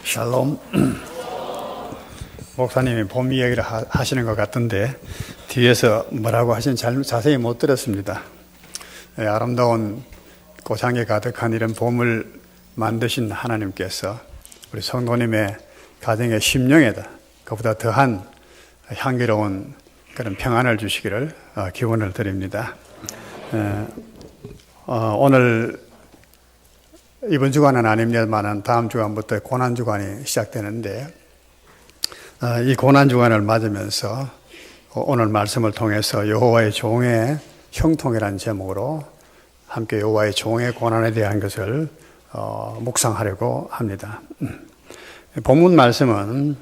샬롬. 목사님이 봄 이야기를 하시는 것 같은데 뒤에서 뭐라고 하시는지 자세히 못 들었습니다. 아름다운 고향에 가득한 이런 봄을 만드신 하나님께서 우리 성도님의 가정의 심령에다 그보다 더한 향기로운 그런 평안을 주시기를 기원을 드립니다. 오늘 이번 주간은 아닙니다만 다음 주간부터 고난주간이 시작되는데 이 고난주간을 맞으면서 오늘 말씀을 통해서 여호와의 종의 형통이라는 제목으로 함께 여호와의 종의 고난에 대한 것을 묵상하려고 합니다. 본문 말씀은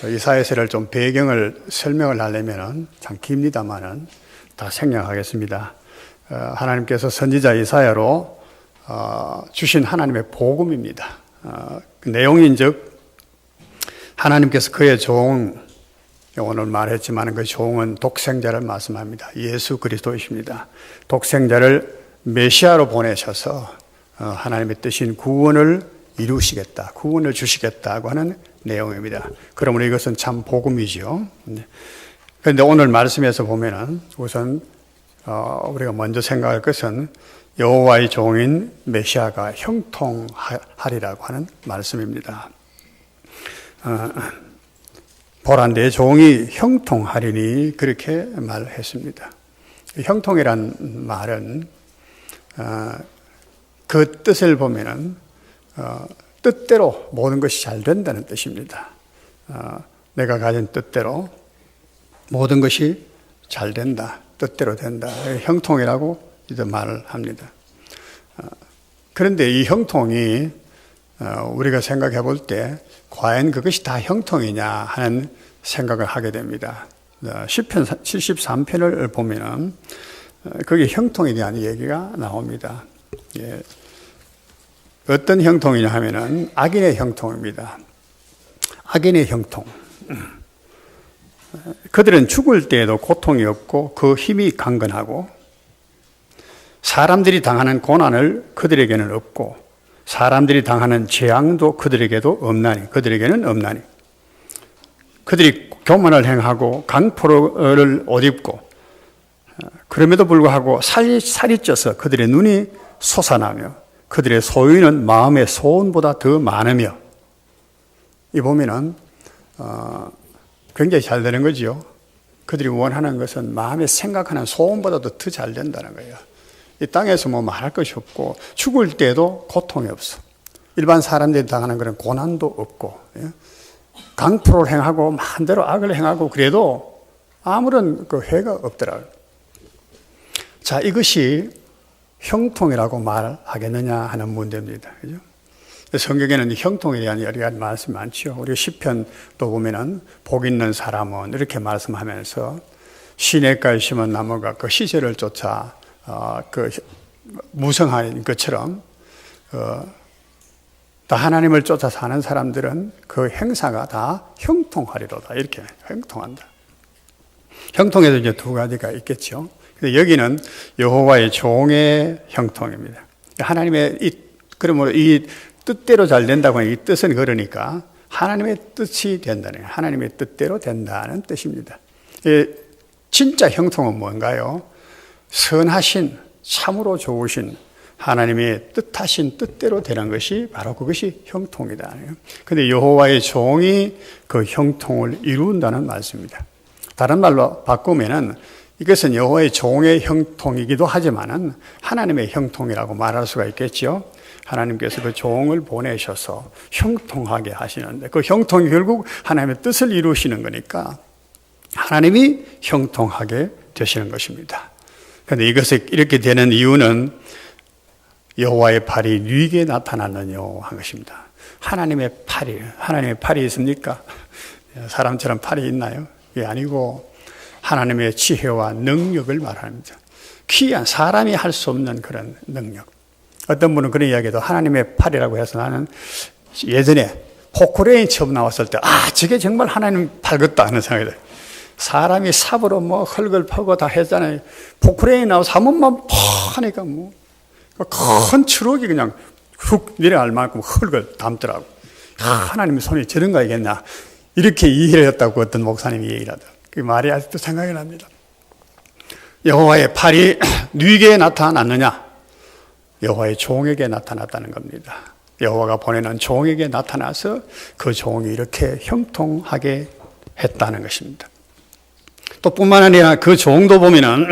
이사야서를 좀 배경을 설명을 하려면 참 깁니다만은 다 생략하겠습니다. 하나님께서 선지자 이사야로 주신 하나님의 복음입니다. 그 내용인즉 하나님께서 그의 종, 오늘 말했지만 그 종은 독생자를 말씀합니다. 예수 그리스도이십니다. 독생자를 메시아로 보내셔서 하나님의 뜻인 구원을 이루시겠다, 구원을 주시겠다고 하는 내용입니다. 그러므로 이것은 참 복음이죠. 그런데 오늘 말씀에서 보면은 우선 우리가 먼저 생각할 것은 여호와의 종인 메시아가 형통하리라고 하는 말씀입니다. 보라 내 종이 형통하리니 그렇게 말했습니다. 형통이란 말은 그 뜻을 보면은 뜻대로 모든 것이 잘 된다는 뜻입니다. 내가 가진 뜻대로 모든 것이 잘 된다, 뜻대로 된다. 형통이라고 말을 합니다. 그런데 이 형통이 우리가 생각해 볼 때 과연 그것이 다 형통이냐 하는 생각을 하게 됩니다. 시편 73편을 보면은 거기에 형통에 대한 얘기가 나옵니다. 예. 어떤 형통이냐 하면은 악인의 형통입니다. 악인의 형통. 그들은 죽을 때에도 고통이 없고 그 힘이 강건하고 사람들이 당하는 고난을 그들에게는 없고 사람들이 당하는 재앙도 그들에게도 없나니 그들에게는 없나니 그들이 교만을 행하고 강포를 옷 입고 그럼에도 불구하고 살이 쪄서 그들의 눈이 솟아나며 그들의 소유는 마음의 소원보다 더 많으며 이 보면은 굉장히 잘 되는 거죠. 그들이 원하는 것은 마음에 생각하는 소원보다도 더 잘 된다는 거예요. 이 땅에서 뭐 말할 것이 없고 죽을 때도 고통이 없어. 일반 사람들이 당하는 그런 고난도 없고 강포를 행하고 마음대로 악을 행하고 그래도 아무런 그 해가 없더라고요. 자, 이것이 형통이라고 말하겠느냐 하는 문제입니다. 그죠? 성경에는 형통에 대한 여러 가지 말씀이 많죠. 우리 시편도 보면은 복 있는 사람은 이렇게 말씀하면서 시냇가에 심은 나무가 그 시절을 쫓아 그 무성한 것처럼 다 하나님을 쫓아 사는 사람들은 그 행사가 다 형통하리로다. 이렇게 형통한다. 형통에도 이제 두 가지가 있겠죠. 근데 여기는 여호와의 종의 형통입니다. 하나님의 그러므로 이 뜻대로 잘 된다고 하는 이 뜻은 그러니까 하나님의 뜻이 된다는 거예요. 하나님의 뜻대로 된다는 뜻입니다. 진짜 형통은 뭔가요? 선하신 참으로 좋으신 하나님의 뜻하신 뜻대로 되는 것이 바로 그것이 형통이다. 그런데 여호와의 종이 그 형통을 이룬다는 말씀입니다. 다른 말로 바꾸면은 이것은 여호와의 종의 형통이기도 하지만은 하나님의 형통이라고 말할 수가 있겠죠. 하나님께서 그 종을 보내셔서 형통하게 하시는데 그 형통이 결국 하나님의 뜻을 이루시는 거니까 하나님이 형통하게 되시는 것입니다. 그런데 이것이 이렇게 되는 이유는 여호와의 팔이 위기에 나타났느뇨 한 것입니다. 하나님의 팔이 있습니까? 사람처럼 팔이 있나요? 그게 아니고 하나님의 지혜와 능력을 말합니다. 귀한 사람이 할 수 없는 그런 능력. 어떤 분은 그런 이야기도 하나님의 팔이라고 해서 나는 예전에 포크레인 처음 나왔을 때 저게 정말 하나님 팔 같다 하는 생각이 들어요. 사람이 삽으로 뭐 흙을 퍼고 다 했잖아요. 포크레인 나와서 한 번만 팍 하니까 뭐 큰 트럭이 그냥 훅 내려갈 만큼 흙을 담더라고. 하나님의 손이 저런 거이겠나 이렇게 이해를 했다고 어떤 목사님이 얘기를 하더라고요. 그 말이 아직도 생각이 납니다. 여호와의 팔이 누구에게 나타났느냐? 여호와의 종에게 나타났다는 겁니다. 여호와가 보내는 종에게 나타나서 그 종이 이렇게 형통하게 했다는 것입니다. 또 뿐만 아니라 그 종도 보면은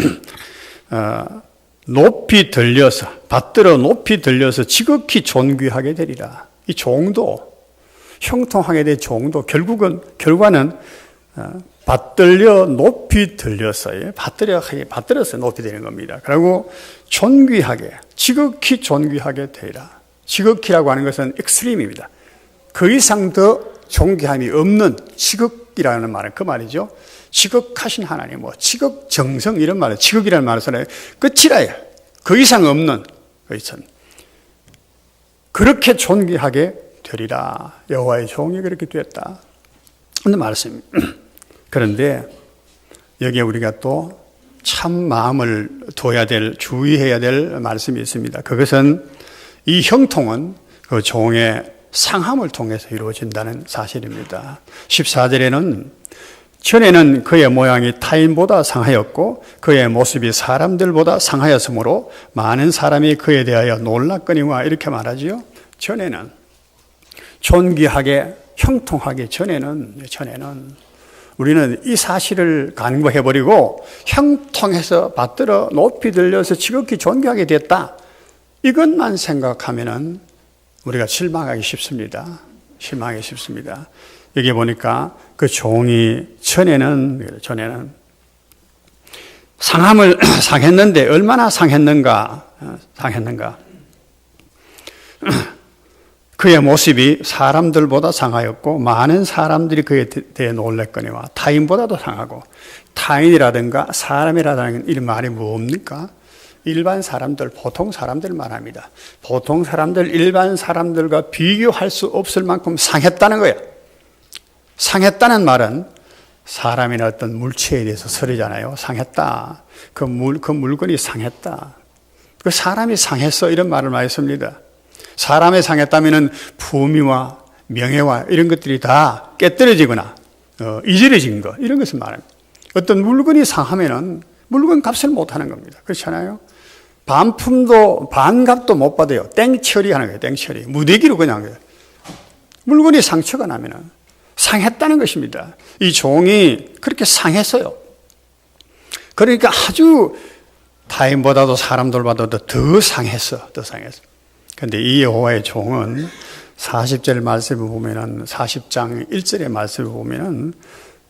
높이 들려서 받들어 높이 들려서 지극히 존귀하게 되리라. 이 종도 형통하게 된 종도 결과는 받들려 높이 들렸어요. 받들어서 높이 되는 겁니다. 그리고 존귀하게, 지극히 존귀하게 되리라. 지극히라고 하는 것은 익스트림입니다. 그 이상 더 존귀함이 없는 지극이라는 말은 그 말이죠. 지극하신 하나님, 지극 정성 이런 말을 지극이라는 말을 써요. 끝이라야. 그 이상 없는 그 이상. 그렇게 존귀하게 되리라. 여호와의 종이 그렇게 되었다. 그런 말씀입니다. 그런데 여기에 우리가 또 참 마음을 둬야 될, 주의해야 될 말씀이 있습니다. 그것은 이 형통은 그 종의 상함을 통해서 이루어진다는 사실입니다. 14절에는 전에는 그의 모양이 타인보다 상하였고 그의 모습이 사람들보다 상하였으므로 많은 사람이 그에 대하여 놀랐거니와 이렇게 말하지요. 전에는 존귀하게 형통하게 전에는 우리는 이 사실을 간과해버리고 형통해서 받들어 높이 들려서 지극히 존귀하게 됐다. 이것만 생각하면은 우리가 실망하기 쉽습니다. 여기 보니까 그 종이 전에는 상함을 상했는데 얼마나 상했는가. 그의 모습이 사람들보다 상하였고 많은 사람들이 그에 대해 놀랬거니와 타인보다도 상하고 타인이라든가 사람이라든가 이 말이 뭡니까? 일반 사람들, 보통 사람들 말합니다. 보통 사람들, 일반 사람들과 비교할 수 없을 만큼 상했다는 거예요. 상했다는 말은 사람이나 어떤 물체에 대해서 설이잖아요. 상했다. 그 물건이 상했다. 그 사람이 상했어. 이런 말을 많이 씁니다. 사람이 상했다면 품위와 명예와 이런 것들이 다 깨뜨려지거나 이질해진 것 이런 것을 말합니다. 어떤 물건이 상하면은 물건 값을 못하는 겁니다. 그렇잖아요. 반품도 반값도 못 받아요. 땡처리하는 거예요. 땡처리. 무대기로 그냥 물건이 상처가 나면은 상했다는 것입니다. 이 종이 그렇게 상했어요. 그러니까 아주 타인보다도 사람들보다도 더 상했어. 그런데 이 여호와의 종은 40절 말씀을 보면은 40장 1절의 말씀을 보면은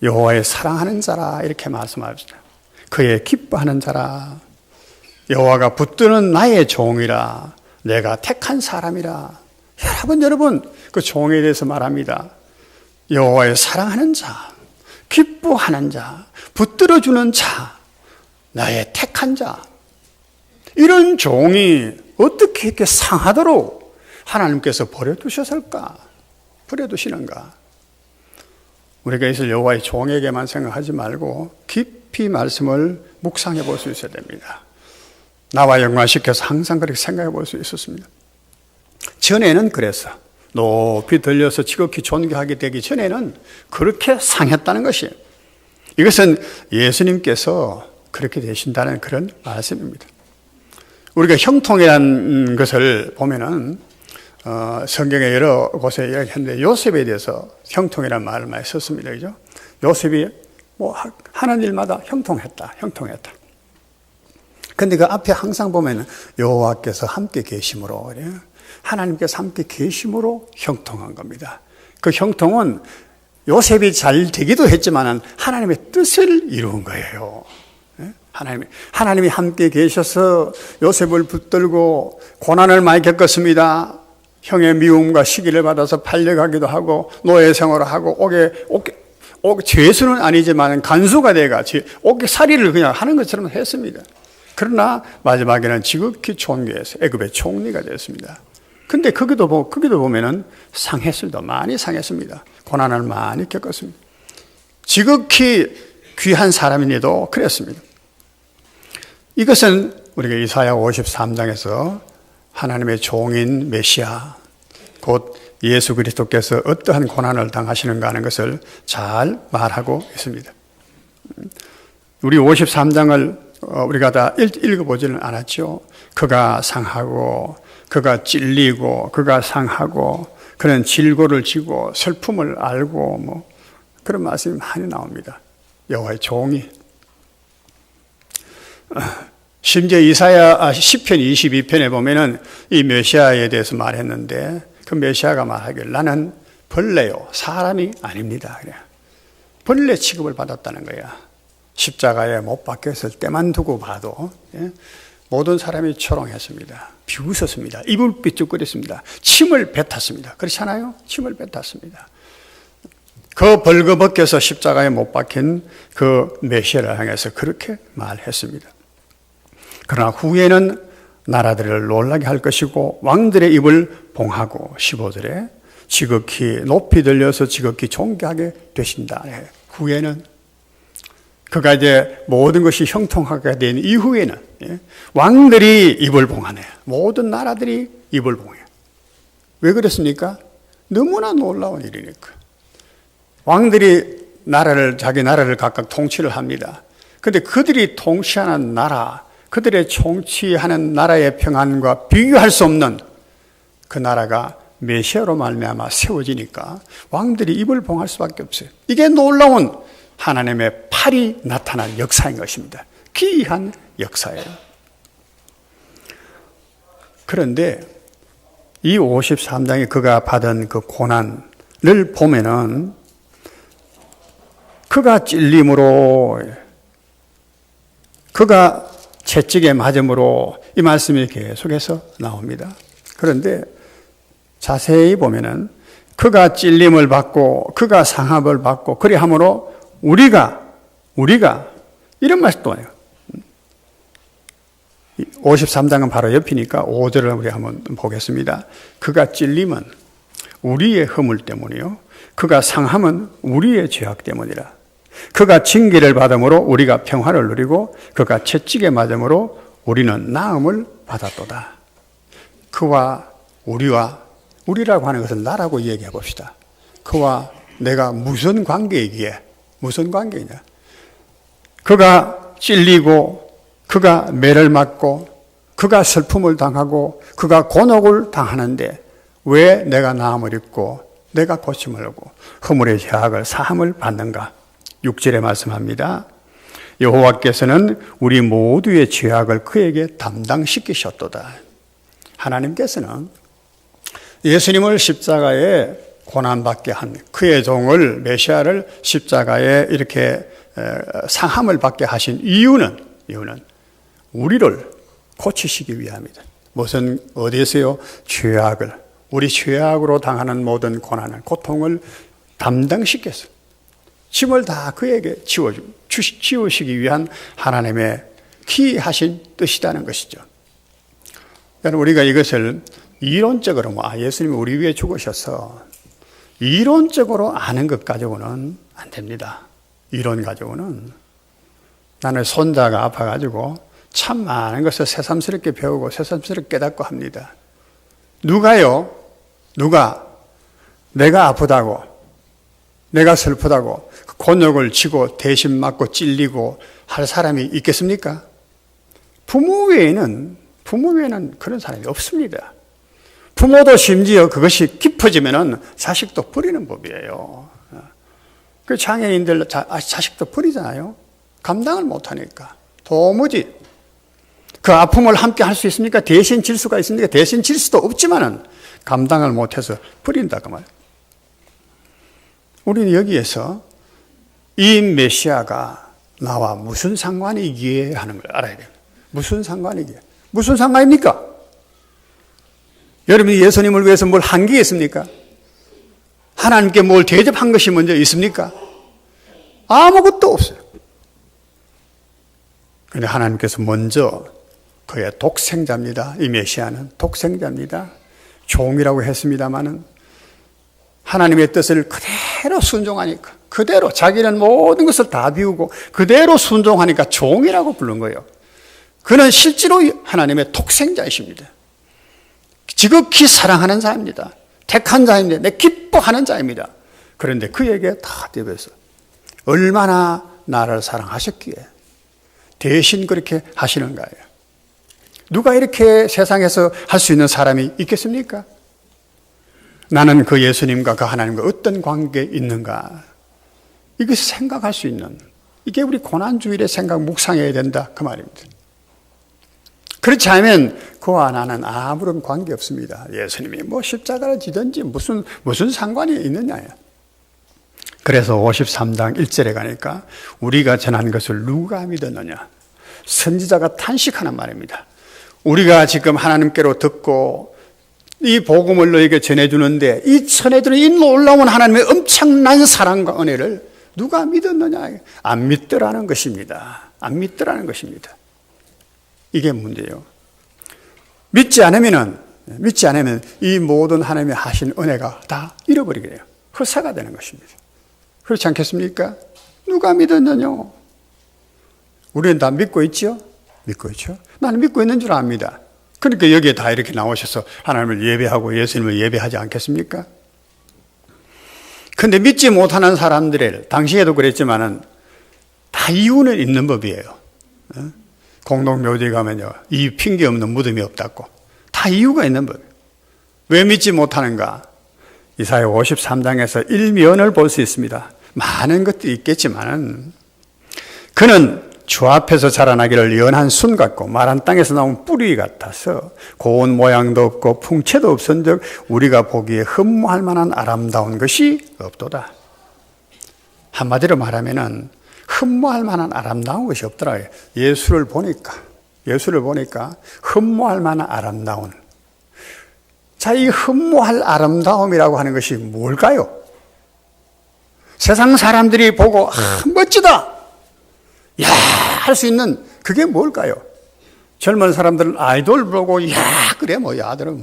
여호와의 사랑하는 자라 이렇게 말씀합니다. 그의 기뻐하는 자라. 여호와가 붙드는 나의 종이라. 내가 택한 사람이라. 여러분 그 종에 대해서 말합니다. 여호와의 사랑하는 자, 기뻐하는 자, 붙들어주는 자, 나의 택한 자. 이런 종이 어떻게 이렇게 상하도록 하나님께서 버려두셨을까? 버려두시는가? 우리가 있을 여호와의 종에게만 생각하지 말고 깊이 말씀을 묵상해 볼 수 있어야 됩니다. 나와 연관시켜서 항상 그렇게 생각해 볼 수 있었습니다. 전에는 그랬어. 높이 들려서 지극히 존귀하게 되기 전에는 그렇게 상했다는 것이에요. 이것은 예수님께서 그렇게 되신다는 그런 말씀입니다. 우리가 형통이라는 것을 보면은 성경에 여러 곳에 이야기했는데 요셉에 대해서 형통이라는 말을 많이 썼습니다. 그죠? 요셉이 하는 일마다 형통했다. 근데 그 앞에 항상 보면은 여호와께서 함께 계심으로 그래요. 하나님께서 함께 계심으로 형통한 겁니다. 그 형통은 요셉이 잘 되기도 했지만 하나님의 뜻을 이룬 거예요. 하나님이 함께 계셔서 요셉을 붙들고 고난을 많이 겪었습니다. 형의 미움과 시기를 받아서 팔려가기도 하고 노예 생활을 하고 죄수는 아니지만 간수가 돼가 옥살이를 그냥 하는 것처럼 했습니다. 그러나 마지막에는 지극히 존귀해서 애굽의 총리가 되었습니다. 근데 거기도 보면은 상했습니다. 많이 상했습니다. 고난을 많이 겪었습니다. 지극히 귀한 사람인데도 그랬습니다. 이것은 우리가 이사야 53장에서 하나님의 종인 메시아, 곧 예수 그리스도께서 어떠한 고난을 당하시는가 하는 것을 잘 말하고 있습니다. 우리 53장을 우리가 다 읽어보지는 않았죠. 그가 상하고 그가 찔리고 그가 상하고 그는 질고를 지고 슬픔을 알고 뭐 그런 말씀이 많이 나옵니다. 여호와의 종이. 심지어 이사야 시편 22편에 보면은 이 메시아에 대해서 말했는데 그 메시아가 말하길 나는 벌레요 사람이 아닙니다. 그래. 벌레 취급을 받았다는 거야. 십자가에 못 박혔을 때만 두고 봐도 모든 사람이 초롱했습니다. 비웃었습니다. 입을 삐죽거렸습니다. 침을 뱉었습니다. 그렇잖아요? 침을 뱉었습니다. 그 벌거벗겨서 십자가에 못 박힌 그 메시아를 향해서 그렇게 말했습니다. 그러나 후에는 나라들을 놀라게 할 것이고 왕들의 입을 봉하고 15절에 지극히 높이 들려서 지극히 존귀하게 되신다. 후에는 그가 이제 모든 것이 형통하게 된 이후에는 왕들이 입을 봉하네. 모든 나라들이 입을 봉해. 왜 그렇습니까? 너무나 놀라운 일이니까. 왕들이 자기 나라를 각각 통치를 합니다. 그런데 그들이 통치하는 나라, 그들의 통치하는 나라의 평안과 비교할 수 없는 그 나라가 메시아로 말미암아 세워지니까 왕들이 입을 봉할 수밖에 없어요. 이게 놀라운 하나님의 팔이 나타난 역사인 것입니다. 기이한 역사예요. 그런데 이 53장에 그가 받은 그 고난을 보면은 그가 찔림으로 그가 채찍에 맞음으로 이 말씀이 계속해서 나옵니다. 그런데 자세히 보면은 그가 찔림을 받고 그가 상함을 받고 그리함으로 우리가 이런 말씀 또 해요. 53장은 바로 옆이니까 5절을 우리 한번 보겠습니다. 그가 찔림은 우리의 허물 때문이요 그가 상함은 우리의 죄악 때문이라. 그가 징계를 받음으로 우리가 평화를 누리고 그가 채찍에 맞음으로 우리는 나음을 받았도다. 그와 우리라고 하는 것은 나라고 얘기해 봅시다. 그와 내가 무슨 관계이기에 무슨 관계냐? 그가 찔리고 그가 매를 맞고 그가 슬픔을 당하고 그가 곤혹을 당하는데 왜 내가 나음을 입고 내가 고침을 하고 허물의 죄악을 사함을 받는가? 6절에 말씀합니다. 여호와께서는 우리 모두의 죄악을 그에게 담당시키셨도다. 하나님께서는 예수님을 십자가에 고난받게 한 그의 종을 메시아를 십자가에 이렇게 상함을 받게 하신 이유는 우리를 고치시기 위함이다. 무슨 어디에서요? 우리 죄악으로 당하는 모든 고난을 고통을 담당시켜서 짐을 다 그에게 지우시기 위한 하나님의 기이하신 뜻이라는 것이죠. 그러니까 우리가 이것을 이론적으로 예수님이 우리 위해 죽으셔서 이론적으로 아는 것 가지고는 안 됩니다. 이론 가지고는. 나는 손자가 아파가지고 참 많은 것을 새삼스럽게 배우고 새삼스럽게 깨닫고 합니다. 누가 내가 아프다고 내가 슬프다고 곤욕을 치고 대신 맞고 찔리고 할 사람이 있겠습니까? 부모 외에는 그런 사람이 없습니다. 부모도 심지어 그것이 깊어지면은 자식도 버리는 법이에요. 그 장애인들 자식도 버리잖아요. 감당을 못하니까. 도무지 그 아픔을 함께 할 수 있습니까? 대신 질 수가 있습니까? 대신 질 수도 없지만은 감당을 못해서 버린다 그 말. 우리는 여기에서 이 메시아가 나와 무슨 상관이기에 하는 걸 알아야 돼요. 무슨 상관이기에. 무슨 상관입니까? 여러분이 예수님을 위해서 뭘 한 게 있습니까? 하나님께 뭘 대접한 것이 먼저 있습니까? 아무것도 없어요. 그런데 하나님께서 먼저 그의 독생자입니다. 이 메시아는 독생자입니다. 종이라고 했습니다마는 하나님의 뜻을 그대로 순종하니까 그대로 자기는 모든 것을 다 비우고 그대로 순종하니까 종이라고 부른 거예요. 그는 실제로 하나님의 독생자이십니다. 지극히 사랑하는 자입니다. 택한 자인데 내 기뻐하는 자입니다. 그런데 그에게 다 떼버려서 얼마나 나를 사랑하셨기에 대신 그렇게 하시는 거예요. 누가 이렇게 세상에서 할 수 있는 사람이 있겠습니까? 나는 그 예수님과 그 하나님과 어떤 관계에 있는가? 이것을 생각할 수 있는, 이게 우리 고난주일의 생각 묵상해야 된다 그 말입니다. 그렇지 않으면 그와 나는 아무런 관계 없습니다. 예수님이 뭐 십자가를 지든지 무슨 상관이 있느냐요. 그래서 53장 1절에 가니까 우리가 전한 것을 누가 믿었느냐? 선지자가 탄식하는 말입니다. 우리가 지금 하나님께로 듣고 이 복음을 너에게 전해주는데 이 전해주는 이 놀라운 하나님의 엄청난 사랑과 은혜를 누가 믿었느냐? 안 믿더라는 것입니다. 안 믿더라는 것입니다. 이게 문제예요. 믿지 않으면 이 모든 하나님이 하신 은혜가 다 잃어버리게 돼요. 헛사가 되는 것입니다. 그렇지 않겠습니까? 누가 믿었느냐? 우리는 다 믿고 있죠? 믿고 있죠? 나는 믿고 있는 줄 압니다. 그러니까 여기에 다 이렇게 나오셔서 하나님을 예배하고 예수님을 예배하지 않겠습니까? 근데 믿지 못하는 사람들의, 당시에도 그랬지만은 다 이유는 있는 법이에요. 공동묘지 가면요, 이 핑계 없는 무덤이 없다고. 다 이유가 있는 법이에요. 왜 믿지 못하는가? 이사야 53장에서 일면을 볼 수 있습니다. 많은 것도 있겠지만은 그는 주 앞에서 자라나기를 연한 순 같고 마른 땅에서 나온 뿌리 같아서 고운 모양도 없고 풍채도 없은즉 우리가 보기에 흠모할 만한 아름다운 것이 없도다. 한마디로 말하면은 흠모할 만한 아름다운 것이 없더라. 예수를 보니까 흠모할 만한 아름다운. 자, 이 흠모할 아름다움이라고 하는 것이 뭘까요? 세상 사람들이 보고 멋지다, 야, 할 수 있는 그게 뭘까요? 젊은 사람들은 아이돌 보고 야, 그래 뭐 야들은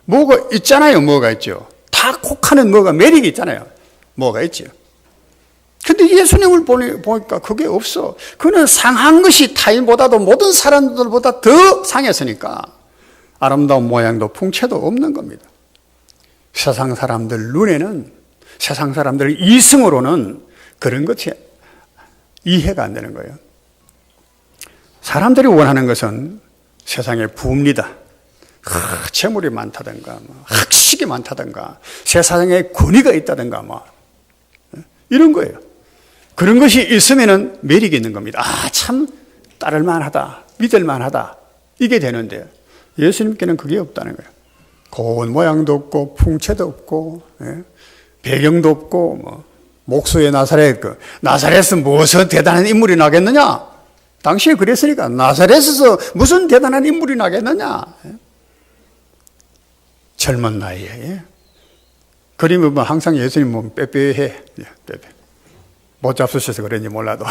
뭐가 있잖아요. 뭐가 있죠. 다 콕하는 뭐가 매력이 있잖아요. 뭐가 있죠. 근데 예수님을 보니까 그게 없어. 그는 상한 것이 타인보다도 모든 사람들보다 더 상했으니까 아름다운 모양도 풍채도 없는 겁니다. 세상 사람들 눈에는, 세상 사람들 이승으로는 그런 것이 이해가 안 되는 거예요. 사람들이 원하는 것은 세상에 부입니다. 재물이 많다든가, 학식이 많다든가, 세상에 권위가 있다든가, 이런 거예요. 그런 것이 있으면은 매력이 있는 겁니다. 참 따를만하다, 믿을만하다, 이게 되는데 예수님께는 그게 없다는 거예요. 고운 모양도 없고 풍채도 없고 배경도 없고 목수의 나사렛은 무엇을 대단한 인물이 나겠느냐? 당시에 그랬으니까 나사렛에서 무슨 대단한 인물이 나겠느냐? 젊은 나이에 그림을 보면 항상 예수님 보면 빼빼해. 못 잡수셔서 그런지 몰라도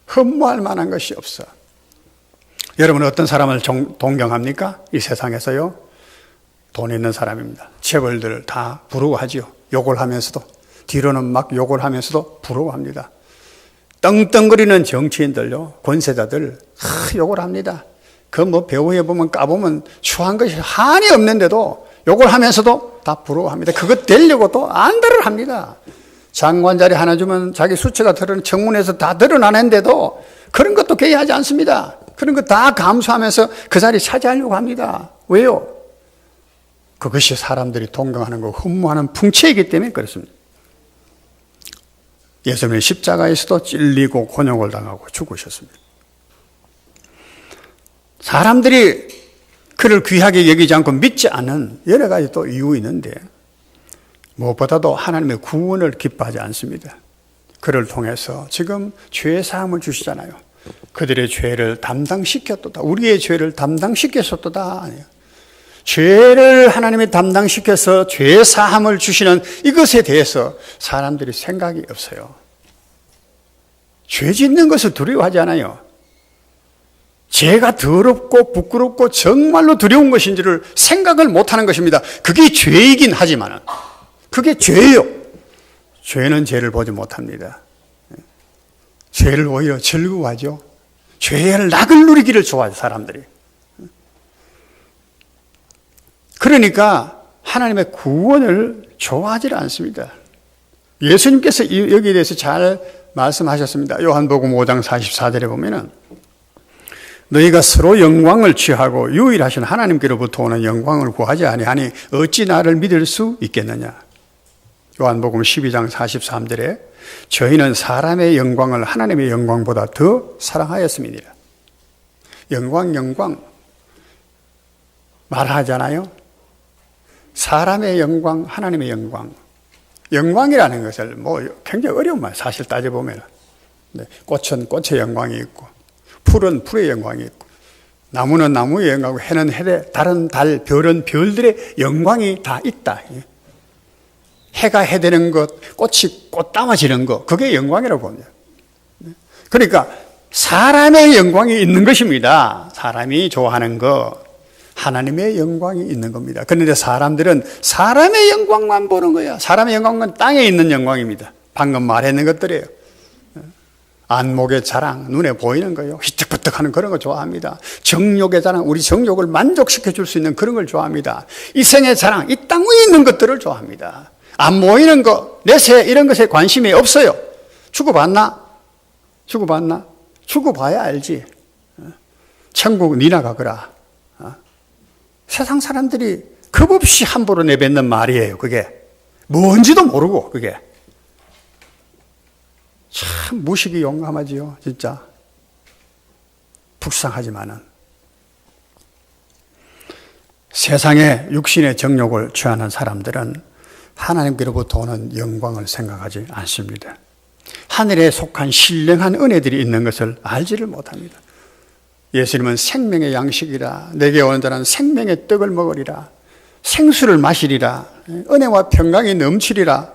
흠모할 만한 것이 없어. 여러분은 어떤 사람을 동경합니까? 이 세상에서요, 돈 있는 사람입니다. 재벌들 다 부러워하지요. 욕을 하면서도, 뒤로는 막 욕을 하면서도 부러워합니다. 떵떵거리는 정치인들요, 권세자들 욕을 합니다. 그 배우에 보면 까보면 추한 것이 한이 없는데도 욕을 하면서도 다 부러워합니다. 그거 되려고 또 안달을 합니다. 장관 자리 하나 주면 자기 수치가 청문회에서 다 드러나는데도 그런 것도 개의하지 않습니다. 그런 거 다 감수하면서 그 자리 차지하려고 합니다. 왜요? 그것이 사람들이 동경하는 거, 흠모하는 풍채이기 때문에 그렇습니다. 예수님은 십자가에서도 찔리고 곤욕을 당하고 죽으셨습니다. 사람들이 그를 귀하게 여기지 않고 믿지 않는 여러 가지 또 이유 있는데 무엇보다도 하나님의 구원을 기뻐하지 않습니다. 그를 통해서 지금 죄 사함을 주시잖아요. 그들의 죄를 담당시켰도다. 우리의 죄를 담당시켰었도다. 죄를 하나님이 담당시켜서 죄 사함을 주시는 이것에 대해서 사람들이 생각이 없어요. 죄 짓는 것을 두려워하지 않아요. 죄가 더럽고 부끄럽고 정말로 두려운 것인지를 생각을 못하는 것입니다. 그게 죄이긴 하지만 그게 죄예요. 죄는 죄를 보지 못합니다. 죄를 오히려 즐거워하죠. 죄의 낙을 누리기를 좋아해요, 사람들이. 그러니까 하나님의 구원을 좋아하지 않습니다. 예수님께서 여기에 대해서 잘 말씀하셨습니다. 요한복음 5장 44절에 보면은 너희가 서로 영광을 취하고 유일하신 하나님께로부터 오는 영광을 구하지 아니하니 어찌 나를 믿을 수 있겠느냐. 요한복음 12장 43절에 저희는 사람의 영광을 하나님의 영광보다 더 사랑하였음이니라. 영광 말하잖아요. 사람의 영광, 하나님의 영광. 영광이라는 것을 굉장히 어려운 말, 사실 따져보면. 꽃은 꽃의 영광이 있고, 풀은 풀의 영광이 있고, 나무는 나무의 영광이고, 해는 해, 달은 달, 별은 별들의 영광이 다 있다. 해가 해되는 것, 꽃이 꽃 담아지는 것, 그게 영광이라고 봅니다. 그러니까 사람의 영광이 있는 것입니다. 사람이 좋아하는 것, 하나님의 영광이 있는 겁니다. 그런데 사람들은 사람의 영광만 보는 거야. 사람의 영광은 땅에 있는 영광입니다. 방금 말했는 것들이에요. 안목의 자랑, 눈에 보이는 거예요. 희뜩부뜩하는 그런 거 좋아합니다. 정욕의 자랑, 우리 정욕을 만족시켜 줄 수 있는 그런 걸 좋아합니다. 이생의 자랑, 이 땅 위에 있는 것들을 좋아합니다. 안 보이는 거, 내세 이런 것에 관심이 없어요. 죽어봤나? 죽어봐야 알지. 천국 니나 가거라. 세상 사람들이 겁없이 함부로 내뱉는 말이에요. 그게 뭔지도 모르고 그게 참 무식이 용감하지요. 진짜 불쌍하지만은 세상에 육신의 정욕을 취하는 사람들은 하나님께로부터 오는 영광을 생각하지 않습니다. 하늘에 속한 신령한 은혜들이 있는 것을 알지를 못합니다. 예수님은 생명의 양식이라, 내게 오는 자는 생명의 떡을 먹으리라, 생수를 마시리라, 은혜와 평강이 넘치리라,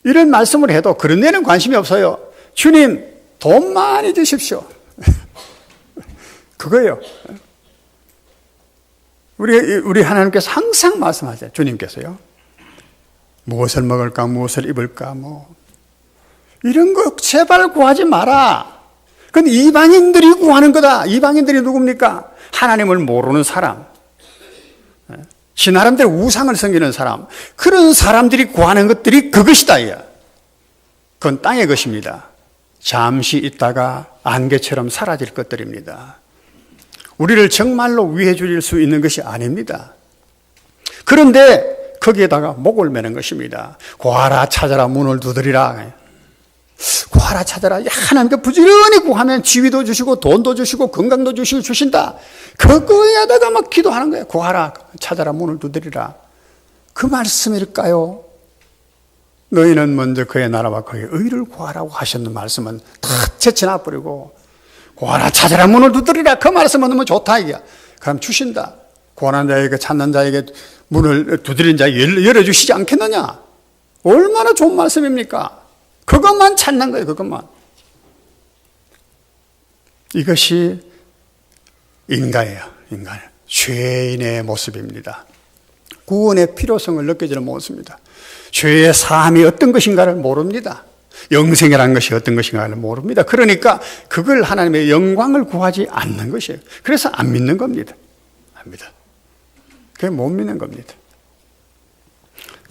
이런 말씀을 해도 그런 데는 관심이 없어요. 주님, 돈 많이 주십시오. 그거예요. 우리 하나님께서 항상 말씀하세요. 주님께서요. 무엇을 먹을까, 무엇을 입을까, 이런 거 제발 구하지 마라. 그건 이방인들이 구하는 거다. 이방인들이 누굽니까? 하나님을 모르는 사람, 지 나름대로 우상을 섬기는 사람, 그런 사람들이 구하는 것들이 그것이다. 그건 땅의 것입니다. 잠시 있다가 안개처럼 사라질 것들입니다. 우리를 정말로 위해 주실 수 있는 것이 아닙니다. 그런데 거기에다가 목을 매는 것입니다. 구하라 찾아라 문을 두드리라. 구하라 찾아라. 하나님께 부지런히 구하면 지위도 주시고 돈도 주시고 건강도 주신다. 그거에다가 막 기도하는 거예요. 구하라 찾아라 문을 두드리라. 그 말씀일까요? 너희는 먼저 그의 나라와 그의 의를 구하라고 하셨는 말씀은 다 제쳐놔버리고 구하라 찾아라 문을 두드리라. 그 말씀은 너무 좋다 이게. 그럼 주신다. 구하는 자에게 찾는 자에게 문을 두드리는 자에게 열어주시지 않겠느냐. 얼마나 좋은 말씀입니까? 그것만 찾는 거예요. 그것만. 이것이 인간이에요. 인간. 죄인의 모습입니다. 구원의 필요성을 느껴지는 모습입니다. 죄의 사함이 어떤 것인가를 모릅니다. 영생이라는 것이 어떤 것인가를 모릅니다. 그러니까 그걸 하나님의 영광을 구하지 않는 것이에요. 그래서 안 믿는 겁니다. 안 믿어. 그게 못 믿는 겁니다.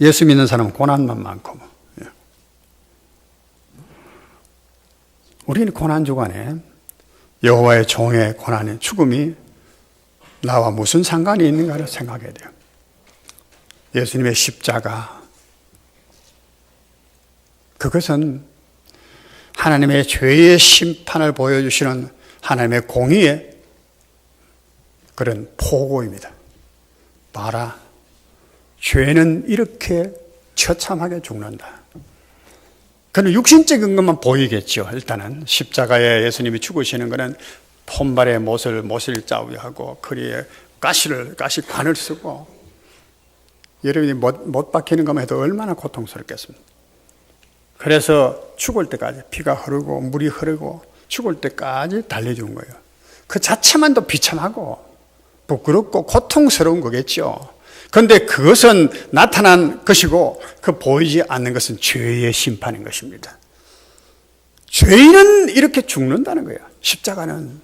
예수 믿는 사람은 고난만 많고 우리는 고난 주간에 여호와의 종의 고난의 죽음이 나와 무슨 상관이 있는가를 생각해야 돼요. 예수님의 십자가, 그것은 하나님의 죄의 심판을 보여주시는 하나님의 공의의 그런 포고입니다. 봐라, 죄는 이렇게 처참하게 죽는다. 그는 육신적인 것만 보이겠죠. 일단은 십자가에 예수님이 죽으시는 것은 손발에 못을 짜우하고 거리에 가시관을 쓰고 여러분이 못 박히는 것만 해도 얼마나 고통스럽겠습니까? 그래서 죽을 때까지 피가 흐르고 물이 흐르고 죽을 때까지 달려준 거예요. 그 자체만도 비참하고 부끄럽고 고통스러운 거겠죠. 그런데 그것은 나타난 것이고 그 보이지 않는 것은 죄의 심판인 것입니다. 죄인은 이렇게 죽는다는 거예요. 십자가는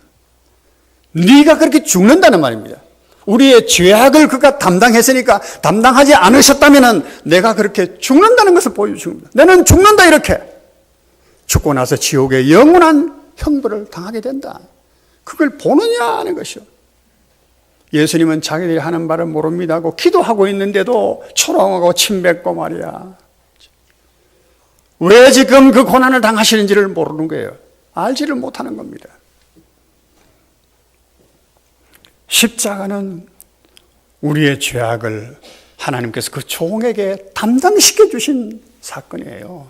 네가 그렇게 죽는다는 말입니다. 우리의 죄악을 그가 담당했으니까 담당하지 않으셨다면 내가 그렇게 죽는다는 것을 보여주신 겁니다. 나는 죽는다 이렇게. 죽고 나서 지옥의 영원한 형벌을 당하게 된다. 그걸 보느냐 하는 것이요. 예수님은 자기들이 하는 바를 모릅니다 하고 기도하고 있는데도 초롱하고 침뱉고 말이야. 왜 지금 그 고난을 당하시는지를 모르는 거예요. 알지를 못하는 겁니다. 십자가는 우리의 죄악을 하나님께서 그 종에게 담당시켜 주신 사건이에요.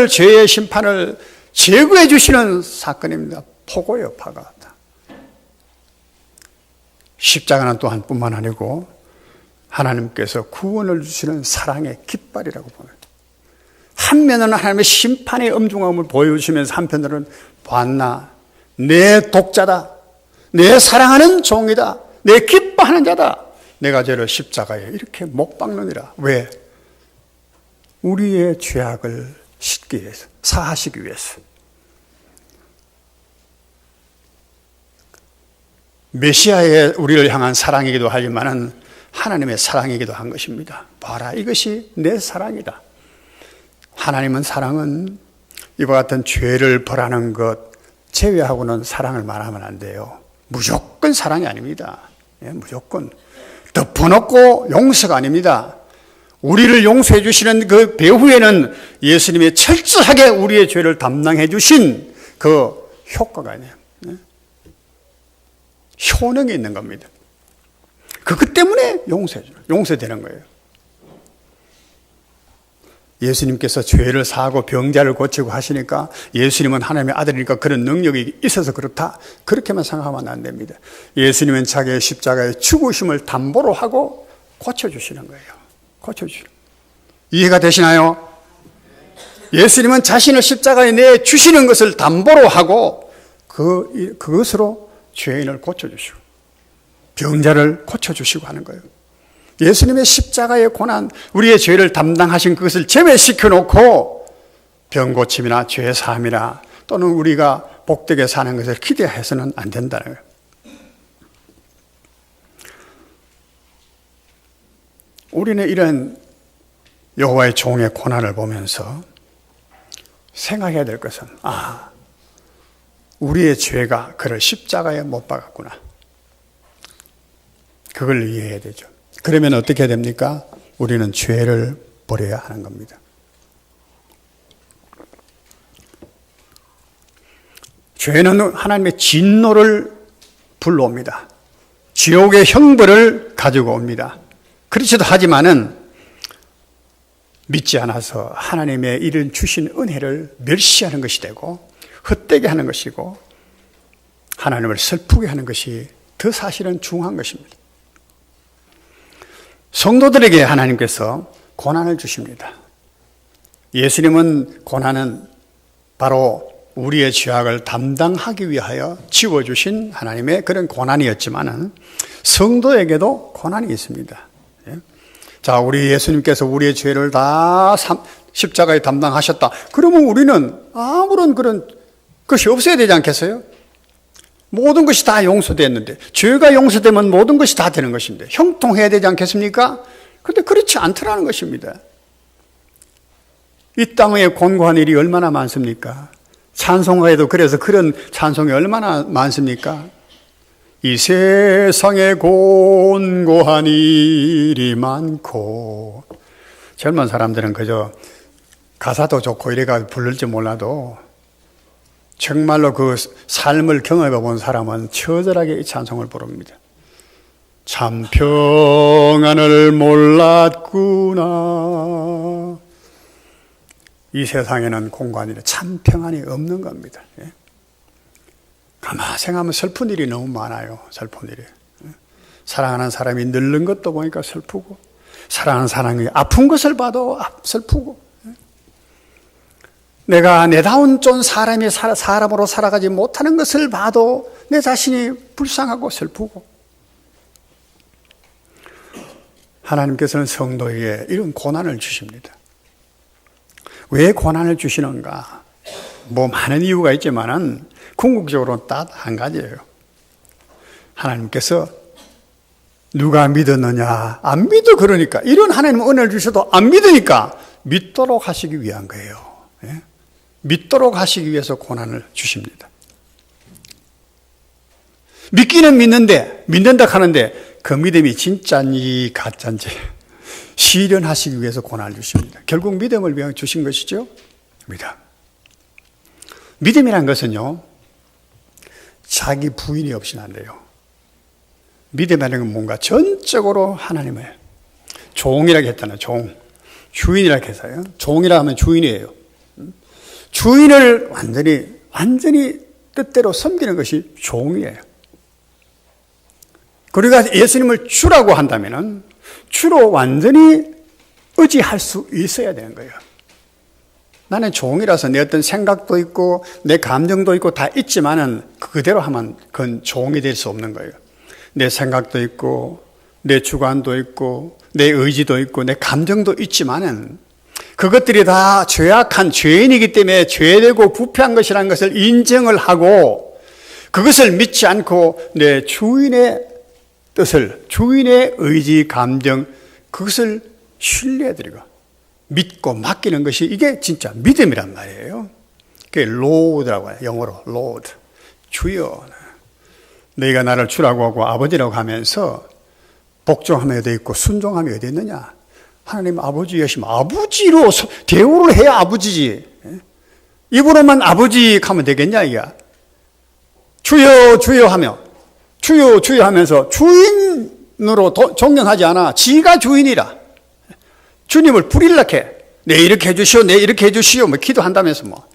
죄의 심판을 제거해 주시는 사건입니다. 포고예요, 파가. 십자가는 또한 뿐만 아니고 하나님께서 구원을 주시는 사랑의 깃발이라고 보는, 한면은 하나님의 심판의 엄중함을 보여주시면서 한편으로는 봤나, 내 독자다, 내 사랑하는 종이다, 내 기뻐하는 자다, 내가 저를 십자가에 이렇게 못 박느니라. 왜? 우리의 죄악을 씻기 위해서, 사하시기 위해서. 메시아의 우리를 향한 사랑이기도 하지만은 하나님의 사랑이기도 한 것입니다. 봐라, 이것이 내 사랑이다. 하나님은 사랑은 이와 같은 죄를 벌하는 것 제외하고는 사랑을 말하면 안 돼요. 무조건 사랑이 아닙니다. 무조건 덮어놓고 용서가 아닙니다. 우리를 용서해 주시는 그 배후에는 예수님이 철저하게 우리의 죄를 담당해 주신 그 효과가 있네요. 효능이 있는 겁니다. 그것 때문에 용서되는 거예요. 예수님께서 죄를 사하고 병자를 고치고 하시니까 예수님은 하나님의 아들이니까 그런 능력이 있어서 그렇다, 그렇게만 생각하면 안 됩니다. 예수님은 자기의 십자가의 죽으심을 담보로 하고 고쳐주시는 거예요. 고쳐주시는. 이해가 되시나요? 예수님은 자신을 십자가에 내주시는 것을 담보로 하고 그것으로 죄인을 고쳐주시고 병자를 고쳐주시고 하는 거예요. 예수님의 십자가의 고난, 우리의 죄를 담당하신 그것을 제외시켜 놓고 병 고침이나 죄 사함이나 또는 우리가 복되게 사는 것을 기대해서는 안 된다는 거예요. 우리는 이런 여호와의 종의 고난을 보면서 생각해야 될 것은, 우리의 죄가 그를 십자가에 못 박았구나. 그걸 이해해야 되죠. 그러면 어떻게 해야 됩니까? 우리는 죄를 버려야 하는 겁니다. 죄는 하나님의 진노를 불러옵니다. 지옥의 형벌을 가지고 옵니다. 그렇지도 하지만은 믿지 않아서 하나님의 이런 주신 은혜를 멸시하는 것이 되고 헛되게 하는 것이고 하나님을 슬프게 하는 것이 더 사실은 중요한 것입니다. 성도들에게 하나님께서 고난을 주십니다. 예수님은 고난은 바로 우리의 죄악을 담당하기 위하여 지워주신 하나님의 그런 고난이었지만은 성도에게도 고난이 있습니다. 자, 우리 예수님께서 우리의 죄를 다 십자가에 담당하셨다. 그러면 우리는 아무런 그런 것이 없어야 되지 않겠어요? 모든 것이 다 용서됐는데, 죄가 용서되면 모든 것이 다 되는 것인데 형통해야 되지 않겠습니까? 그런데 그렇지 않더라는 것입니다. 이 땅에 곤고한 일이 얼마나 많습니까? 찬송가에도 그래서 그런 찬송이 얼마나 많습니까? 이 세상에 곤고한 일이 많고. 젊은 사람들은 그저 가사도 좋고 이래가 부를지 몰라도 정말로 그 삶을 경험해 본 사람은 처절하게 이 찬송을 부릅니다. 참 평안을 몰랐구나. 이 세상에는 공간이 참 평안이 없는 겁니다. 가만 생각하면 슬픈 일이 너무 많아요. 슬픈 일이. 사랑하는 사람이 늙는 것도 보니까 슬프고, 사랑하는 사람이 아픈 것을 봐도 슬프고, 내가 내다운 좀 사람으로 살아가지 못하는 것을 봐도 내 자신이 불쌍하고 슬프고. 하나님께서는 성도에게 이런 고난을 주십니다. 왜 고난을 주시는가? 뭐 많은 이유가 있지만은 궁극적으로는 딱 한 가지예요. 하나님께서 누가 믿었느냐? 안 믿어. 그러니까. 이런 하나님 은혜를 주셔도 안 믿으니까 믿도록 하시기 위한 거예요. 예? 믿도록 하시기 위해서 고난을 주십니다. 믿기는 믿는데, 믿는다 하는데 그 믿음이 진짜인지 가짜인지 실현하시기 위해서 고난을 주십니다. 결국 믿음을 위해 주신 것이죠. 믿음이란 것은요, 자기 부인이 없이는 안 돼요. 믿음이라는 건 뭔가 전적으로 하나님을 종이라고 했잖아요. 주인이라고 해서요. 종이라 하면 주인이에요. 주인을 완전히 뜻대로 섬기는 것이 종이에요. 우리가 예수님을 주라고 한다면은 주로 완전히 의지할 수 있어야 되는 거예요. 나는 종이라서 내 어떤 생각도 있고 내 감정도 있고 다 있지만은 그대로 하면 그건 종이 될 수 없는 거예요. 내 생각도 있고 내 주관도 있고 내 의지도 있고 내 감정도 있지만은 그것들이 다 죄악한 죄인이기 때문에 죄되고 부패한 것이라는 것을 인정을 하고 그것을 믿지 않고 내 주인의 뜻을, 주인의 의지, 감정, 그것을 신뢰해드리고 믿고 맡기는 것이 이게 진짜 믿음이란 말이에요. 그게 Lord라고 해요. 영어로 Lord. 주여. 너희가 나를 주라고 하고 아버지라고 하면서 복종함이 어디 있고 순종함이 어디 있느냐? 하나님 아버지이시면 아버지로 대우를 해야 아버지지. 입으로만 아버지 하면 되겠냐 이야. 주여 주여 하며 주여 주여 하면서 주인으로 존경하지 않아. 지가 주인이라. 주님을 부릴락해. 내 이렇게 해주시오, 내 이렇게 해주시오, 뭐 기도한다면서 뭐.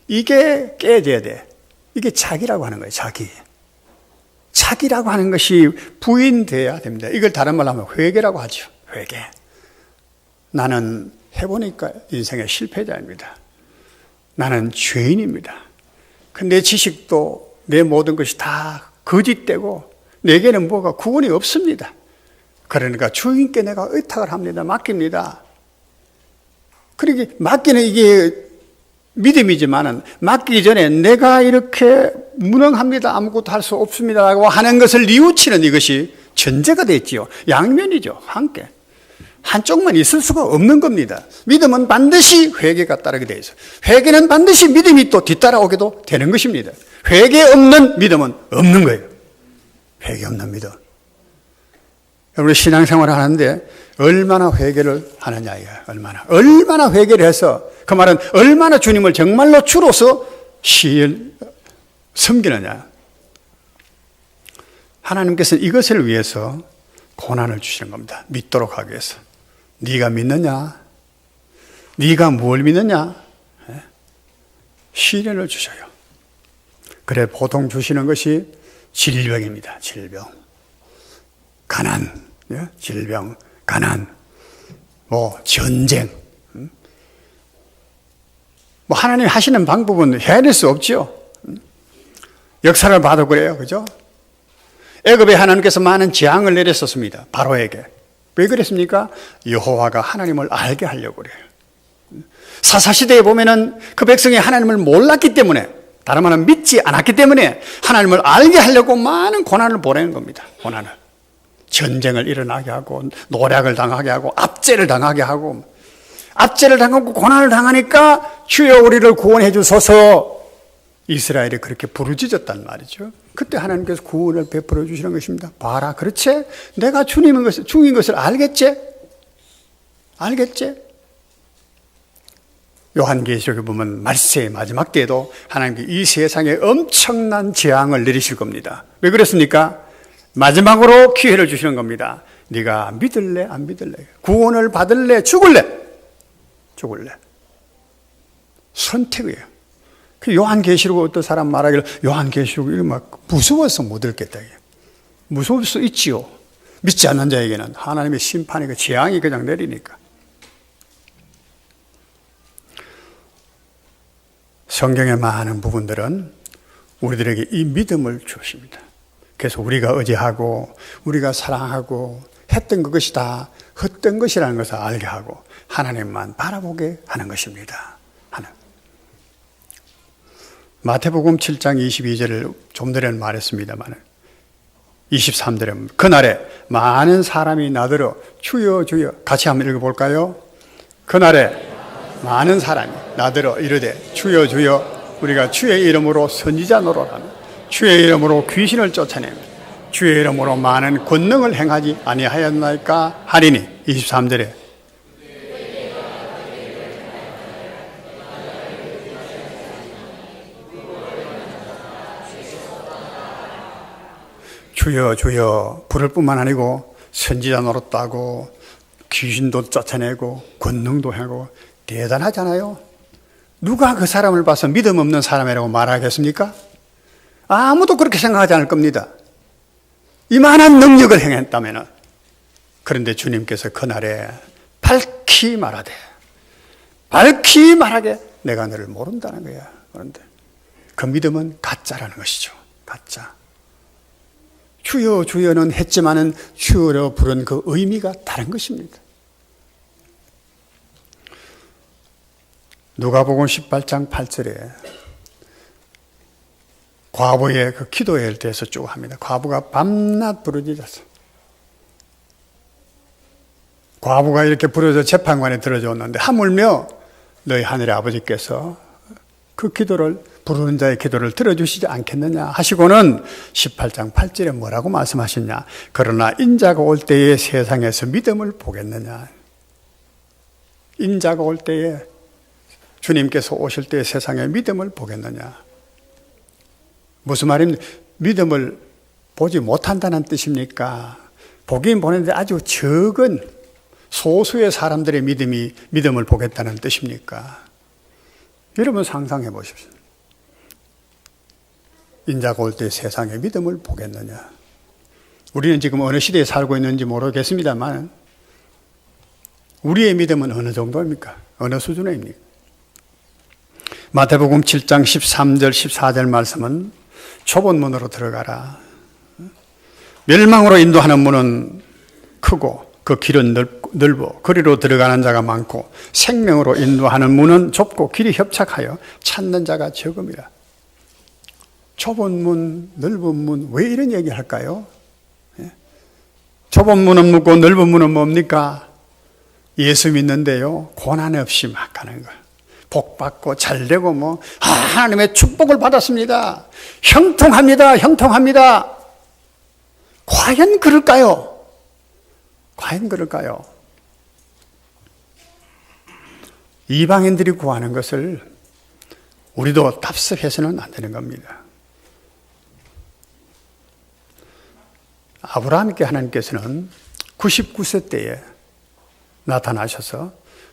이게 깨져야 돼. 이게 자기라고 하는 거예요, 자기. 자기라고 하는 것이 부인돼야 됩니다. 이걸 다른 말로 하면 회개라고 하죠, 회개. 나는 해보니까 인생의 실패자입니다. 나는 죄인입니다. 내 지식도 내 모든 것이 다 거짓되고 내게는 뭐가 구원이 없습니다. 그러니까 주인께 내가 의탁을 합니다. 맡깁니다. 그러게 맡기는 이게 믿음이지만은 맡기기 전에 내가 이렇게 무능합니다. 아무것도 할 수 없습니다라고 하는 것을 뉘우치는 이것이 전제가 됐지요. 양면이죠. 함께. 한쪽만 있을 수가 없는 겁니다. 믿음은 반드시 회개가 따르게 되어 있어요. 회개는 반드시 믿음이 또 뒤따라오게도 되는 것입니다. 회개 없는 믿음은 없는 거예요. 회개 없는 믿음. 여러분 신앙생활을 하는데 얼마나 회개를 하느냐 이거야. 얼마나 회개를 해서 그 말은 얼마나 주님을 정말로 주로서 섬기느냐. 하나님께서는 이것을 위해서 고난을 주시는 겁니다. 믿도록 하기 위해서. 네가 믿느냐? 네가 뭘 믿느냐? 시련을 주셔요. 그래 보통 주시는 것이 질병입니다. 질병. 가난, 질병, 가난, 전쟁. 하나님 하시는 방법은 헤아릴 수 없죠. 역사를 봐도 그래요. 그죠? 애굽에 하나님께서 많은 재앙을 내렸었습니다. 바로에게. 왜 그랬습니까? 여호와가 하나님을 알게 하려고 그래요. 사사시대에 보면은 그 백성이 하나님을 몰랐기 때문에, 다른 말은 믿지 않았기 때문에 하나님을 알게 하려고 많은 고난을 보내는 겁니다. 고난을. 전쟁을 일어나게 하고, 노략을 당하게 하고, 압제를 당하게 하고, 압제를 당하고 고난을 당하니까 주여 우리를 구원해 주소서. 이스라엘이 그렇게 부르짖었단 말이죠. 그때 하나님께서 구원을 베풀어 주시는 것입니다. 봐라, 그렇지? 내가 주인 것을 알겠지? 알겠지? 요한계시록에 보면 말세의 마지막 때에도 하나님께 이 세상에 엄청난 재앙을 내리실 겁니다. 왜 그랬습니까? 마지막으로 기회를 주시는 겁니다. 네가 믿을래? 안 믿을래? 구원을 받을래? 죽을래? 죽을래? 선택이에요. 그 요한계시록 어떤 사람 말하기를 요한계시록 이거 막 무서워서 못 읽겠다. 무서울 수 있지요. 믿지 않는 자에게는 하나님의 심판이, 그 재앙이 그냥 내리니까. 성경의 많은 부분들은 우리들에게 이 믿음을 주십니다. 그래서 우리가 의지하고 우리가 사랑하고 했던 그것이 다 헛된 것이라는 것을 알게 하고 하나님만 바라보게 하는 것입니다. 마태복음 7장 22절을 좀 전에 말했습니다만 23절에 그날에 많은 사람이 나더러 주여 주여, 같이 한번 읽어볼까요? 그날에 많은 사람이 나더러 이르되 주여 주여 우리가 주의 이름으로 선지자 노릇하며 주의 이름으로 귀신을 쫓아내며 주의 이름으로 많은 권능을 행하지 아니하였나이까 하리니. 23절에 주여 주여 부를 뿐만 아니고 선지자 노릇도 하고 귀신도 쫓아내고 권능도 하고 대단하잖아요. 누가 그 사람을 봐서 믿음 없는 사람이라고 말하겠습니까? 아무도 그렇게 생각하지 않을 겁니다. 이만한 능력을 행했다면. 그런데 주님께서 그날에 밝히 말하되 내가 너를 모른다는 거야. 그런데 그 믿음은 가짜라는 것이죠. 가짜. 주여 주여는 했지만은 주여로 부른 그 의미가 다른 것입니다. 누가복음 18장 8절에 과부의 그 기도에 대해서 쭉 합니다. 과부가 밤낮 부르짖었어. 과부가 이렇게 부르짖어 재판관에 들어줬는데 하물며 너희 하늘의 아버지께서 그 기도를, 부르는 자의 기도를 들어주시지 않겠느냐 하시고는 18장 8절에 뭐라고 말씀하셨냐? 그러나 인자가 올 때에 세상에서 믿음을 보겠느냐. 인자가 올 때에, 주님께서 오실 때에 세상에 믿음을 보겠느냐. 무슨 말입니까? 믿음을 보지 못한다는 뜻입니까? 보긴 보는데 아주 적은 소수의 사람들의 믿음을 보겠다는 뜻입니까? 여러분 상상해 보십시오. 인자가 올 때 세상에 믿음을 보겠느냐. 우리는 지금 어느 시대에 살고 있는지 모르겠습니다만 우리의 믿음은 어느 정도입니까? 어느 수준입니까? 마태복음 7장 13절 14절 말씀은 좁은 문으로 들어가라. 멸망으로 인도하는 문은 크고 그 길은 넓어 그리로 들어가는 자가 많고 생명으로 인도하는 문은 좁고 길이 협착하여 찾는 자가 적음이라. 좁은 문, 넓은 문, 왜 이런 얘기를 할까요? 좁은 문은 묻고 넓은 문은 뭡니까? 예수 믿는데요, 고난 없이 막 가는 거예요. 복 받고 잘 되고 하나님의 축복을 받았습니다. 형통합니다. 과연 그럴까요? 이방인들이 구하는 것을 우리도 답습해서는 안 되는 겁니다. 아브라함께 하나님께서는 99세 때에 나타나셔서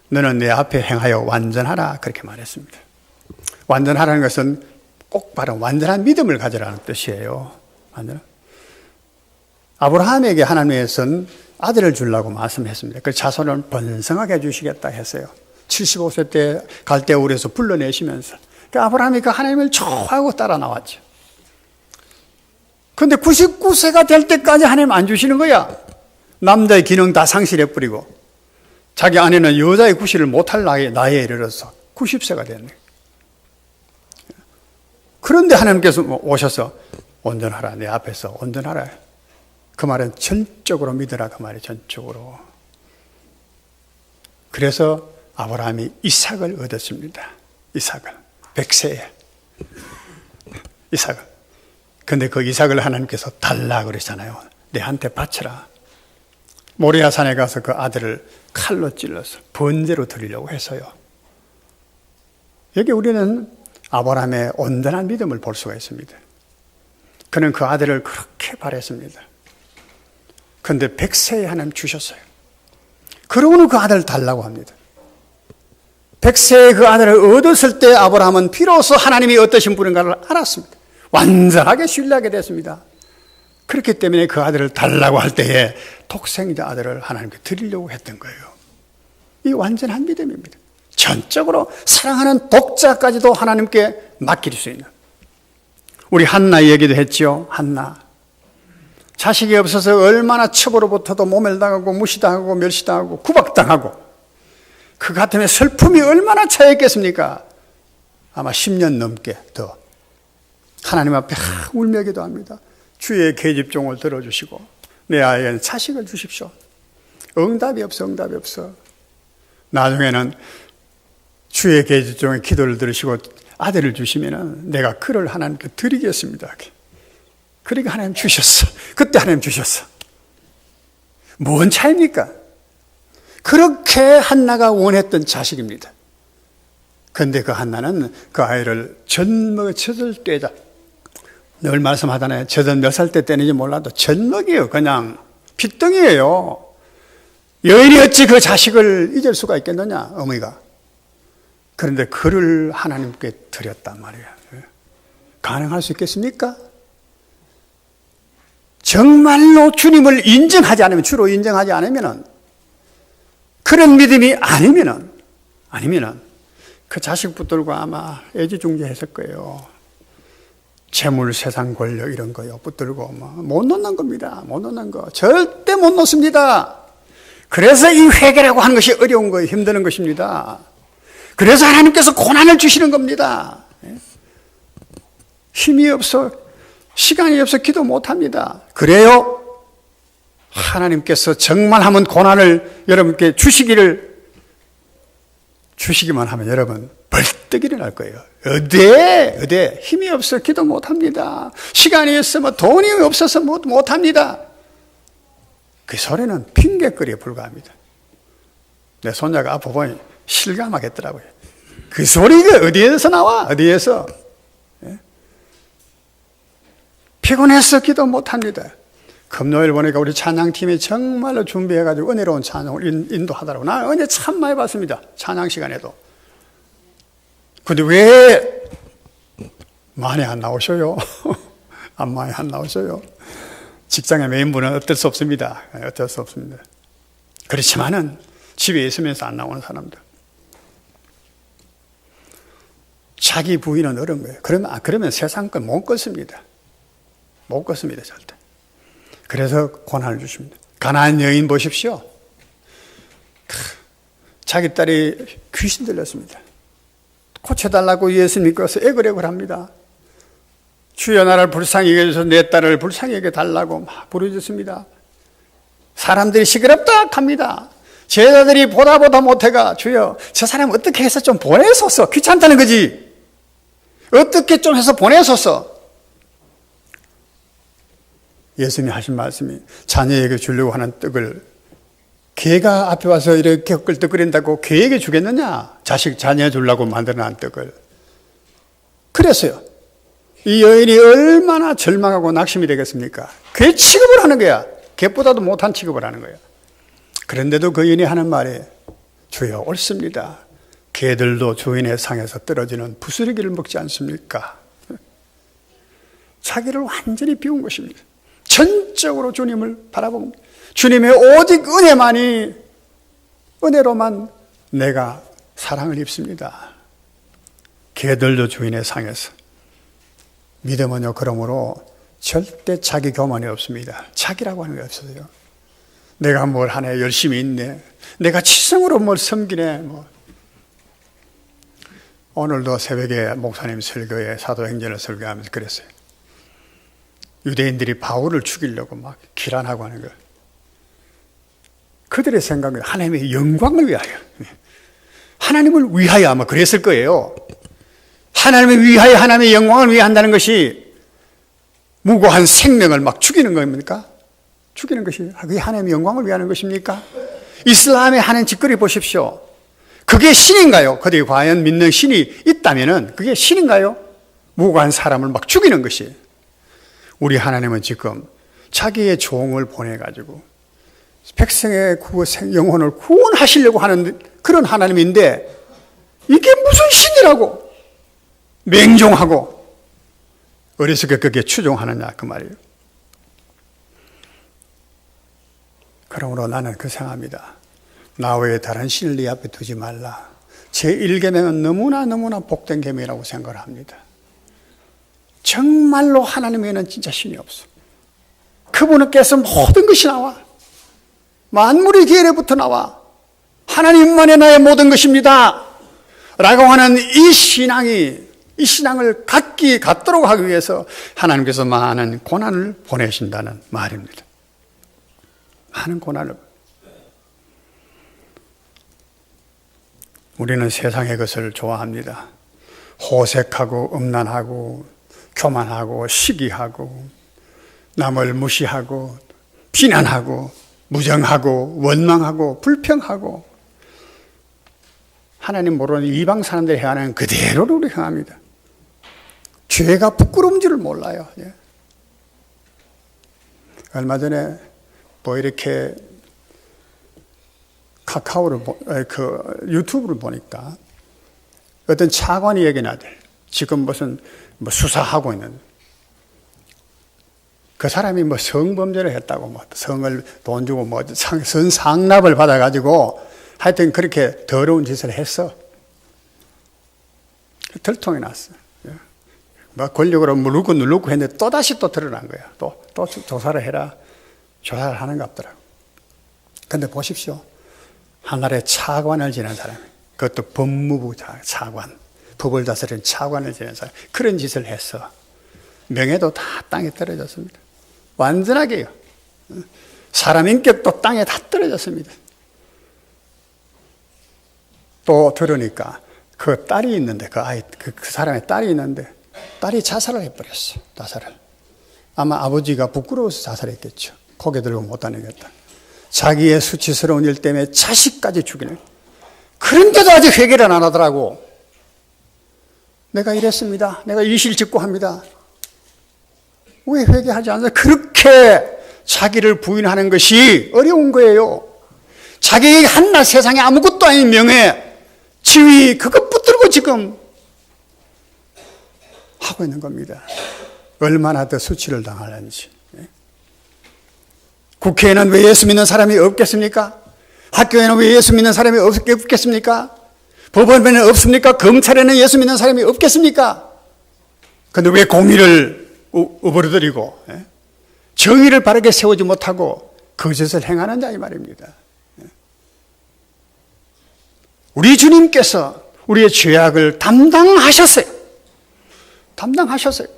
너는 내 앞에 행하여 완전하라 그렇게 말했습니다. 완전하라는 것은 꼭 바로 완전한 믿음을 가져라는 뜻이에요. 아브라함에게 하나님께서는 아들을 주려고 말씀했습니다. 그 자손을 번성하게 해주시겠다 했어요. 75세 때 갈대아우르에서 불러내시면서 아브라함이 그 하나님을 좋아하고 따라 나왔죠. 그런데 99세가 될 때까지 하나님 안 주시는 거야. 남자의 기능 다 상실해버리고 자기 아내는 여자의 구실을 못할 나이에 이르러서 90세가 됐네. 그런데 하나님께서 오셔서 온전하라, 내 앞에서 온전하라. 그 말은 전적으로 믿으라 그 말이 전적으로. 그래서 아브라함이 이삭을 얻었습니다. 이삭을 100세에 이삭을. 근데 그 이삭을 하나님께서 달라 그러잖아요. 내한테 바쳐라. 모리아 산에 가서 그 아들을 칼로 찔러서 번제로 드리려고 했어요. 여기 우리는 아브라함의 온전한 믿음을 볼 수가 있습니다. 그는 그 아들을 그렇게 바랬습니다. 그런데 100세에 하나님 주셨어요. 그러고는 그 아들을 달라고 합니다. 100세에 그 아들을 얻었을 때 아브라함은 비로소 하나님이 어떠신 분인가를 알았습니다. 완전하게 신뢰하게 됐습니다. 그렇기 때문에 그 아들을 달라고 할 때에 독생자 아들을 하나님께 드리려고 했던 거예요. 이 완전한 믿음입니다. 전적으로 사랑하는 독자까지도 하나님께 맡길 수 있는. 우리 한나 얘기도 했죠. 한나. 자식이 없어서 얼마나 첩으로부터도 모멸당하고 무시당하고 멸시당하고 구박당하고 그 같으면 슬픔이 얼마나 차였겠습니까? 아마 10년 넘게 더 하나님 앞에 울며 기도합니다. 주의 계집종을 들어주시고 내 아이에는 자식을 주십시오. 응답이 없어. 나중에는 주의 계집종의 기도를 들으시고 아들을 주시면 내가 그를 하나님께 드리겠습니다. 그러니까 하나님 주셨어. 그때 하나님 주셨어. 뭔 차이입니까? 그렇게 한나가 원했던 자식입니다. 그런데 그 한나는 그 아이를 젖을 때다. 늘 말씀하잖아요. 젖은 몇 살 때 때는지 몰라도 젖먹이에요. 그냥 핏덩이에요. 여인이 어찌 그 자식을 잊을 수가 있겠느냐, 어머니가. 그런데 그를 하나님께 드렸단 말이에요. 가능할 수 있겠습니까? 정말로 주님을 인정하지 않으면, 주로 인정하지 않으면, 그런 믿음이 아니면은 그 자식 붙들고 아마 애지중지했을 거예요. 재물, 세상, 권력 이런 거요 붙들고 못 놓는 겁니다. 못 놓는 거 절대 못 놓습니다. 그래서 이 회개라고 하는 것이 어려운 거예요. 힘드는 것입니다. 그래서 하나님께서 고난을 주시는 겁니다. 힘이 없어, 시간이 없어 기도 못합니다. 그래요? 하나님께서 정말 하면 고난을 여러분께 주시기만 하면 여러분 벌떡 일어날 거예요. 어디에 힘이 없어 기도 못합니다. 시간이 없으면 돈이 없어서 못합니다. 그 소리는 핑계거리에 불과합니다. 내 손자가 앞에 보니 실감하겠더라고요. 그 소리가 어디에서 나와? 어디에서? 피곤해서 기도 못합니다. 금요일 보니까 우리 찬양팀이 정말로 준비해가지고 은혜로운 찬양을 인도하더라고요. 나 은혜 참 많이 받습니다. 찬양 시간에도. 근데 왜 많이 안 나오셔요? 많이 안 나오셔요? 직장의 메인분은 어쩔 수 없습니다. 어쩔 수 없습니다. 그렇지만은 집에 있으면서 안 나오는 사람들. 자기 부인은 어려운 거예요. 그러면 세상 건 못 걷습니다. 못 걷습니다, 절대. 그래서 고난을 주십니다. 가나안 여인 보십시오. 자기 딸이 귀신 들렸습니다. 고쳐달라고 예수님께 와서 애걸애걸 합니다. 주여 나를 불쌍히 여겨서 내 딸을 불쌍히 여겨 달라고 막 부르짖습니다. 사람들이 시끄럽다 합니다. 제자들이 보다 못해가 주여 저 사람 어떻게 해서 좀 보내소서. 귀찮다는 거지. 어떻게 좀 해서 보내소서. 예수님이 하신 말씀이 자녀에게 주려고 하는 떡을 개가 앞에 와서 이렇게 끌떡거린다고 개에게 주겠느냐? 자녀 주려고 만들어놓은 떡을. 그랬어요. 이 여인이 얼마나 절망하고 낙심이 되겠습니까? 개 취급을 하는 거야. 개보다도 못한 취급을 하는 거야. 그런데도 그 여인이 하는 말이 주여 옳습니다. 개들도 주인의 상에서 떨어지는 부스러기를 먹지 않습니까? 자기를 완전히 비운 것입니다. 전적으로 주님을 바라보고 주님의 오직 은혜로만 내가 사랑을 입습니다. 개들도 주인의 상에서. 믿음은요, 그러므로 절대 자기 교만이 없습니다. 자기라고 하는 게 없어요. 내가 뭘 하네, 열심히 있네, 내가 치성으로 뭘 섬기네. 오늘도 새벽에 목사님 설교에 사도행전을 설교하면서 그랬어요. 유대인들이 바울을 죽이려고 막 기란하고 하는 거예요. 그들의 생각은 하나님의 영광을 위하여, 하나님을 위하여 아마 그랬을 거예요. 하나님을 위하여, 하나님의 영광을 위해 한다는 것이 무고한 생명을 막 죽이는 겁니까? 죽이는 것이 그게 하나님의 영광을 위하는 것입니까? 이슬람의 하는 짓거리 보십시오. 그게 신인가요? 그들이 과연 믿는 신이 있다면 그게 신인가요? 무고한 사람을 막 죽이는 것이. 우리 하나님은 지금 자기의 종을 보내가지고 백성의 영혼을 구원하시려고 하는 그런 하나님인데 이게 무슨 신이라고 맹종하고 어리석게 그게 추종하느냐 그 말이에요. 그러므로 나는 그 생각합니다. 나 외에 다른 신을 네 앞에 두지 말라. 제1계명은 너무나 복된 계명이라고 생각을 합니다. 정말로 하나님에게는 진짜 신이 없어. 그분께서 모든 것이 나와. 만물의 계례부터 나와. 하나님만이 나의 모든 것입니다 라고 하는 이 신앙이 이 신앙을 갖도록 하기 위해서 하나님께서 많은 고난을 보내신다는 말입니다. 많은 고난을. 우리는 세상의 것을 좋아합니다. 호색하고 음란하고 교만하고 시기하고 남을 무시하고 비난하고 무정하고 원망하고 불평하고 하나님 모르는 이방 사람들이 행하는 그대로를 우리 행합니다. 죄가 부끄러운 줄을 몰라요. 얼마 전에 이렇게 유튜브를 보니까 어떤 차관이 얘기나들 지금 무슨 수사하고 있는 그 사람이 성범죄를 했다고 성을 돈 주고 상납을 받아가지고 하여튼 그렇게 더러운 짓을 했어. 들통이 났어. 권력으로 누르고 했는데 또다시 드러난 거야. 또 조사를 해라. 조사를 하는 것 같더라고. 근데 보십시오. 하나의 차관을 지낸 사람이, 그것도 법무부 차관, 법을 다스리는 차관을 지낸 사람, 그런 짓을 했어. 명예도 다 땅에 떨어졌습니다. 완전하게요. 사람 인격도 땅에 다 떨어졌습니다. 또 들으니까 그 딸이 있는데, 그 사람의 딸이 있는데, 딸이 자살을 해버렸어. 자살을. 아마 아버지가 부끄러워서 자살했겠죠. 고개 들고 못 다니겠다. 자기의 수치스러운 일 때문에 자식까지 죽이는. 그런데도 아직 회개를 안 하더라고. 내가 이랬습니다. 내가 이실 직고합니다. 왜 회개하지 않아요? 그렇게 자기를 부인하는 것이 어려운 거예요. 자기에게 한낱 세상에 아무것도 아닌 명예, 지위, 그것 붙들고 지금 하고 있는 겁니다. 얼마나 더 수치를 당하는지. 국회에는 왜 예수 믿는 사람이 없겠습니까? 학교에는 왜 예수 믿는 사람이 없겠습니까? 법원에는 없습니까? 검찰에는 예수 믿는 사람이 없겠습니까? 그런데 왜 공의를 우버러뜨리고 정의를 바르게 세우지 못하고 거짓을 행하는 자 이 말입니다. 우리 주님께서 우리의 죄악을 담당하셨어요. 담당하셨어요.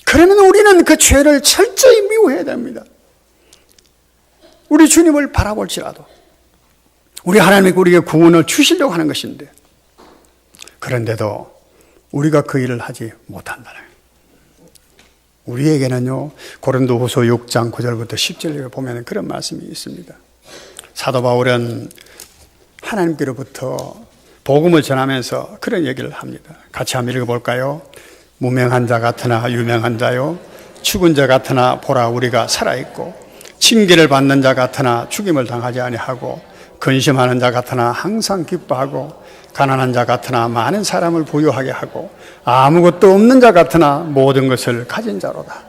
그러면 우리는 그 죄를 철저히 미워해야 됩니다. 우리 주님을 바라볼지라도 우리 하나님이 우리에게 구원을 주시려고 하는 것인데, 그런데도 우리가 그 일을 하지 못한다는 거예요. 우리에게는요, 고린도후서 6장 9절부터 10절에 보면 그런 말씀이 있습니다. 사도 바울은 하나님께로부터 복음을 전하면서 그런 얘기를 합니다. 같이 한번 읽어볼까요? 무명한 자 같으나 유명한 자요, 죽은 자 같으나 보라 우리가 살아있고, 징계를 받는 자 같으나 죽임을 당하지 아니하고, 근심하는 자 같으나 항상 기뻐하고, 가난한 자 같으나 많은 사람을 부유하게 하고, 아무것도 없는 자 같으나 모든 것을 가진 자로다.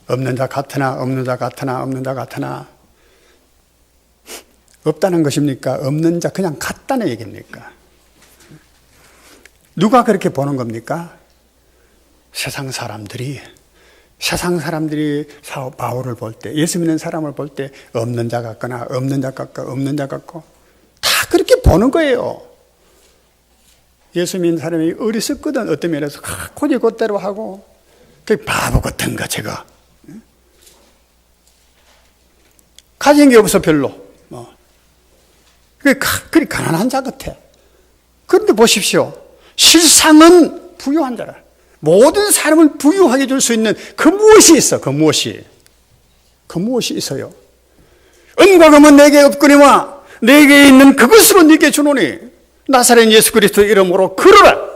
없는 자 같으나 없는 자 같으나 없는 자 같으나 없다는 것입니까? 없는 자 그냥 같다는 얘기입니까? 누가 그렇게 보는 겁니까? 세상 사람들이 바울을 볼 때, 예수 믿는 사람을 볼 때 없는 자 같거나 없는 자 같고 없는 자 같고 다 그렇게 보는 거예요. 예수 믿는 사람이 어리석거든. 어떤 면에서 고지곧대로 하고, 그 바보 같은가 제가. 가진 게 없어 별로. 그리 가난한 자 같아. 그런데 보십시오. 실상은 부유한 자라. 모든 사람을 부유하게 줄 수 있는 그 무엇이 있어? 그 무엇이 있어요? 은과 금은 내게 없거니와 내게 있는 그것으로 네게 주노니 나사렛 예수 그리스도 이름으로 걸어라.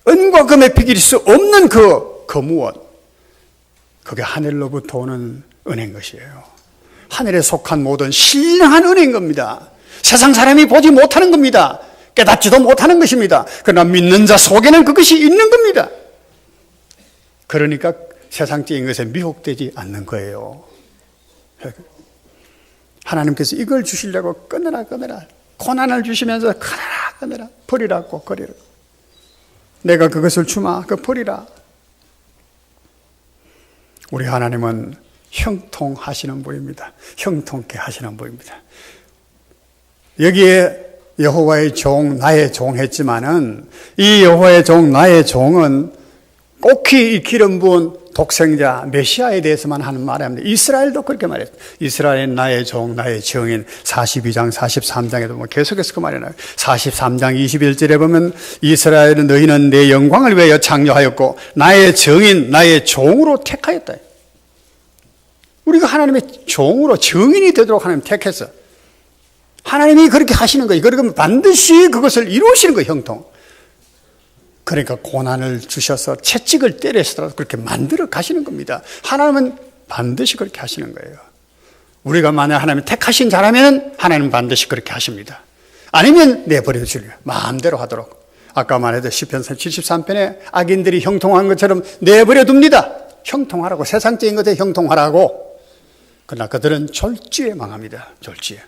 은과 금에 비길 수 없는 그 무엇? 그게 하늘로부터 오는 은혜인 것이에요. 하늘에 속한 모든 신령한 은혜인 겁니다. 세상 사람이 보지 못하는 겁니다. 깨닫지도 못하는 것입니다. 그러나 믿는 자 속에는 그것이 있는 겁니다. 그러니까 세상적인 것에 미혹되지 않는 거예요. 하나님께서 이걸 주시려고 끊으라 고난을 주시면서 끊으라 버리라고 거리라. 내가 그것을 주마 그 버리라. 우리 하나님은 형통하시는 분입니다. 형통케 하시는 분입니다. 여기에 여호와의 종, 나의 종 했지만은 이 여호와의 종, 나의 종은 꼭히 이 기름 부은 독생자 메시아에 대해서만 하는 말이 아닙니다. 이스라엘도 그렇게 말했어요. 이스라엘은 나의 종, 나의 증인. 42장, 43장에도 뭐 계속해서 그 말이 나와요. 43장 21절에 보면 이스라엘은 너희는 내 영광을 위하여 창조하였고 나의 증인, 나의 종으로 택하였다. 우리가 하나님의 종으로 증인이 되도록 하나님 택했어. 하나님이 그렇게 하시는 거예요. 그러면 반드시 그것을 이루시는 거예요, 형통. 그러니까 고난을 주셔서 채찍을 때려서라도 그렇게 만들어 가시는 겁니다. 하나님은 반드시 그렇게 하시는 거예요. 우리가 만약 하나님이 택하신 자라면 하나님은 반드시 그렇게 하십니다. 아니면 내버려 주려 마음대로 하도록. 아까 말했던 시편 73편에 악인들이 형통한 것처럼 내버려 둡니다. 형통하라고, 세상적인 것에 형통하라고. 그러나 그들은 졸지에 망합니다. 졸지에.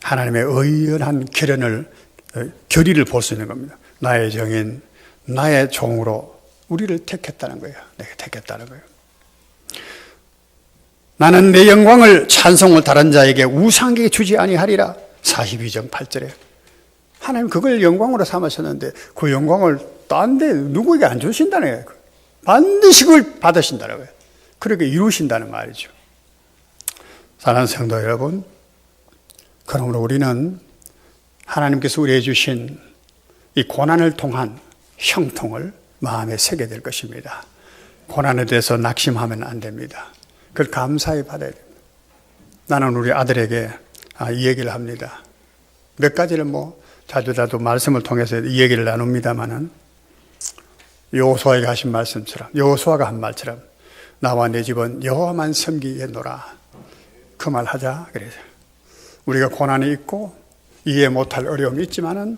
하나님의 의연한 결의를 볼 수 있는 겁니다. 나의 정인, 나의 종으로 우리를 택했다는 거예요. 내가 택했다는 거예요. 나는 내 영광을 찬송을 다른 자에게 우상에게 주지 아니하리라. 42장 8절에. 하나님 그걸 영광으로 삼으셨는데 그 영광을 딴 데 누구에게 안 주신다는 거예요. 반드시 그걸 받으신다는 거예요. 그렇게 이루신다는 말이죠. 사랑하는 성도 여러분, 그러므로 우리는 하나님께서 우리에게 주신 이 고난을 통한 형통을 마음에 새게 될 것입니다. 고난에 대해서 낙심하면 안 됩니다. 그걸 감사히 받아야 됩니다. 나는 우리 아들에게 이 얘기를 합니다. 몇 가지를 자주자주 말씀을 통해서 이 얘기를 나눕니다마는 여호수아에게 하신 말씀처럼, 여호수아가 한 말처럼 나와 내 집은 여호와만 섬기겠노라. 그 말 하자 그래서 우리가 고난이 있고 이해 못할 어려움이 있지만은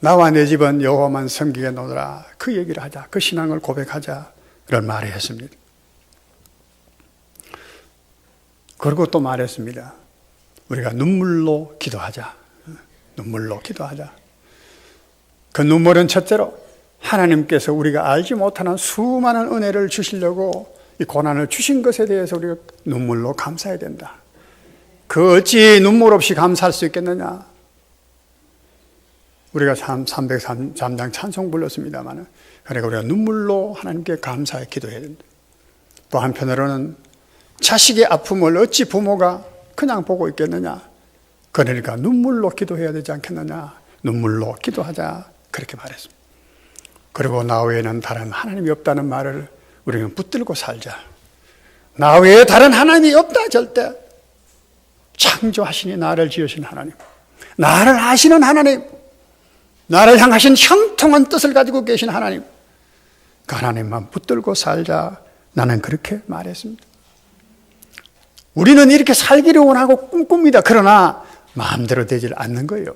나와 내 집은 여호와만 섬기겠노라. 그 얘기를 하자. 그 신앙을 고백하자. 이런 말을 했습니다. 그리고 또 말했습니다. 우리가 눈물로 기도하자. 눈물로 기도하자. 그 눈물은 첫째로 하나님께서 우리가 알지 못하는 수많은 은혜를 주시려고 이 고난을 주신 것에 대해서 우리가 눈물로 감사해야 된다. 그 어찌 눈물 없이 감사할 수 있겠느냐. 우리가 303장 찬송 불렀습니다만, 그러니까 우리가 눈물로 하나님께 감사해 기도해야 된다. 또 한편으로는 자식의 아픔을 어찌 부모가 그냥 보고 있겠느냐. 그러니까 눈물로 기도해야 되지 않겠느냐. 눈물로 기도하자. 그렇게 말했습니다. 그리고 나 외에는 다른 하나님이 없다는 말을 우리는 붙들고 살자. 나 외에 다른 하나님이 없다 절대. 창조하시니 나를 지으신 하나님, 나를 아시는 하나님, 나를 향하신 형통한 뜻을 가지고 계신 하나님, 그 하나님만 붙들고 살자. 나는 그렇게 말했습니다. 우리는 이렇게 살기를 원하고 꿈꿉니다. 그러나 마음대로 되질 않는 거예요.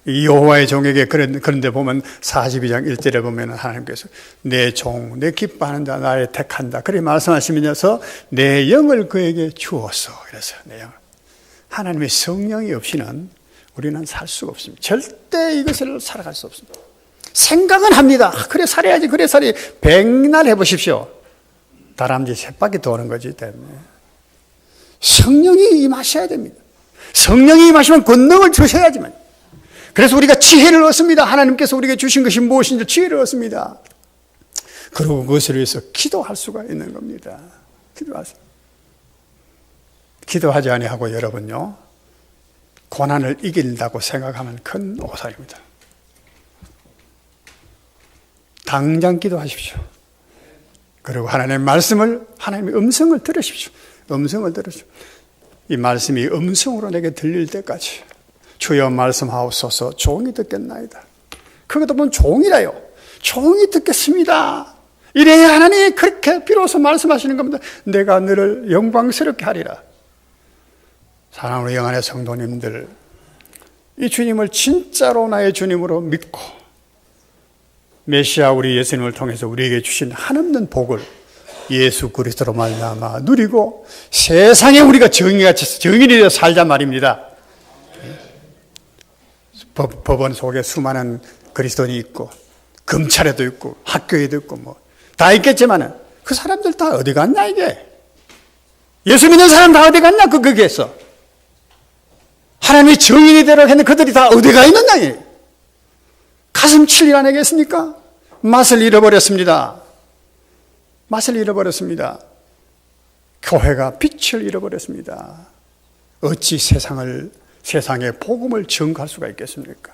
이 여호와의 종에게 그런데 보면 42장 1절에 보면 하나님께서 내 종, 내 기뻐하는 자 나를 택한다. 그렇게 말씀하시면서 내 영을 그에게 주었어. 그래서 내 영을. 하나님의 성령이 없이는 우리는 살 수가 없습니다. 절대 이것을 살아갈 수 없습니다. 생각은 합니다. 그래 살아야지, 그래 살아야지. 백날 해보십시오. 다람쥐 쳇바퀴 도는 거지 때문에. 성령이 임하셔야 됩니다. 성령이 임하시면 권능을 주셔야지만. 그래서 우리가 지혜를 얻습니다. 하나님께서 우리에게 주신 것이 무엇인지 지혜를 얻습니다. 그리고 그것을 위해서 기도할 수가 있는 겁니다. 기도하세요. 기도하지 아니하고 여러분요, 고난을 이긴다고 생각하면 큰 오산입니다. 당장 기도하십시오. 그리고 하나님의 말씀을, 하나님의 음성을 들으십시오. 음성을 들으십시오. 이 말씀이 음성으로 내게 들릴 때까지 주여 말씀하옵소서. 종이 듣겠나이다. 그것도 보면 종이라요. 종이 듣겠습니다. 이래야 하나님이 그렇게 비로소 말씀하시는 겁니다. 내가 너를 영광스럽게 하리라. 사랑하는 영안의 성도님들, 이 주님을 진짜로 나의 주님으로 믿고 메시아 우리 예수님을 통해서 우리에게 주신 한없는 복을 예수 그리스도로 말미암아 누리고 세상에 우리가 정인이 되어 살자 말입니다. 법원 속에 수많은 그리스도인이 있고 검찰에도 있고 학교에도 있고 다 있겠지만 그 사람들 다 어디 갔냐 이게. 예수 믿는 사람 다 어디 갔냐? 거기에서. 하나님이 정인이 되라고 했는데 그들이 다 어디 가 있느냐? 가슴 칠 일 아니겠습니까? 맛을 잃어버렸습니다. 맛을 잃어버렸습니다. 교회가 빛을 잃어버렸습니다. 어찌 세상에 복음을 전갈 수가 있겠습니까?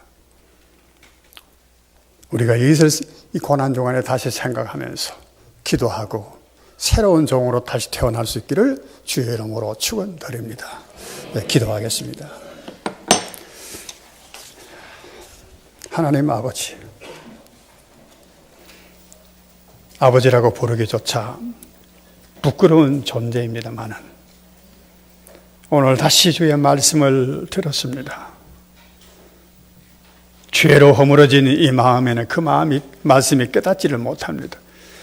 우리가 이 고난 중간에 다시 생각하면서 기도하고 새로운 종으로 다시 태어날 수 있기를 주의 이름으로 축원드립니다. 네, 기도하겠습니다. 하나님 아버지, 아버지라고 부르기조차 부끄러운 존재입니다만은 오늘 다시 주의 말씀을 들었습니다. 죄로 허물어진 이 마음에는 그 말씀이 깨닫지를 못합니다.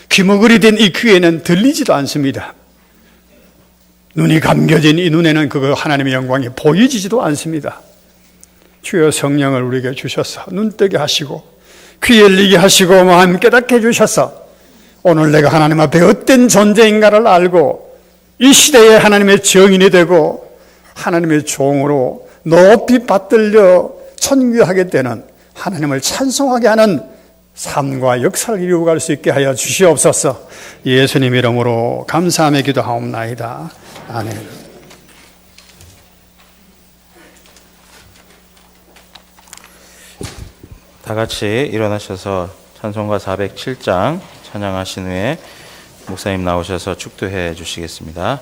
귀머거리 된 이 귀에는 들리지도 않습니다. 눈이 감겨진 이 눈에는 그 하나님의 영광이 보여지지도 않습니다. 주여 성령을 우리에게 주셔서 눈뜨게 하시고 귀 열리게 하시고 마음 깨닫게 해주셔서 오늘 내가 하나님 앞에 어떤 존재인가를 알고 이 시대에 하나님의 정인이 되고 하나님의 종으로 높이 받들려 천귀하게 되는 하나님을 찬송하게 하는 삶과 역사를 이루어갈 수 있게 하여 주시옵소서. 예수님 이름으로 감사하며 기도하옵나이다. 아멘. 다 같이 일어나셔서 찬송가 407장 찬양하신 후에 목사님 나오셔서 축도해 주시겠습니다.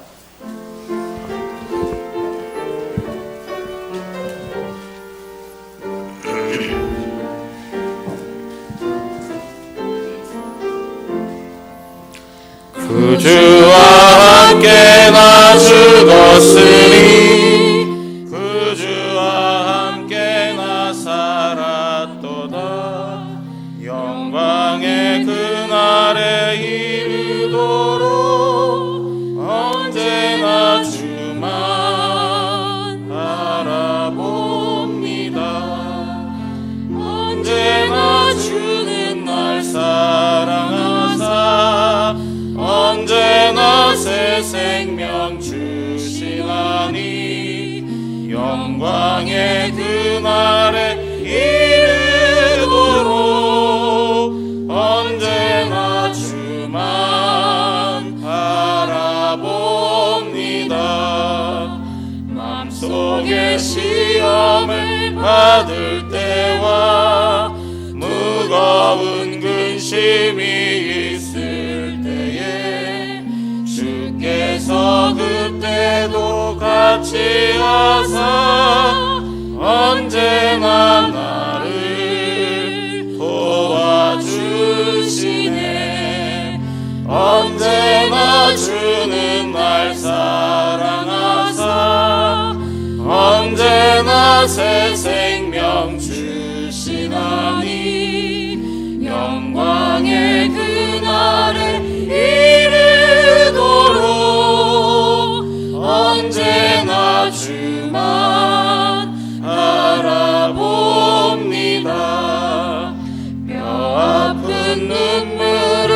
구주와 함께 나 죽었으니 구주와 함께 나 살았도다. 영광의 그날에 이르도록 언제나 주만 바라봅니다. 언제나 주는 날 사랑하사 언제나 새 생명 주시나니 영광의 그날에 이르도록 언제나 주만 바라봅니다. 마음속에 시험을 받을 때와 무거운 근심이 있을 때에 주께서 그때도 같이 하사 언제나 나를 도와주시네. 언제나 주는 날 사랑하사 언제나 새 생명 주시나니 영광의 그날에 이르도록 언제나 주만 바라봅니다. 뼈 아픈 눈물을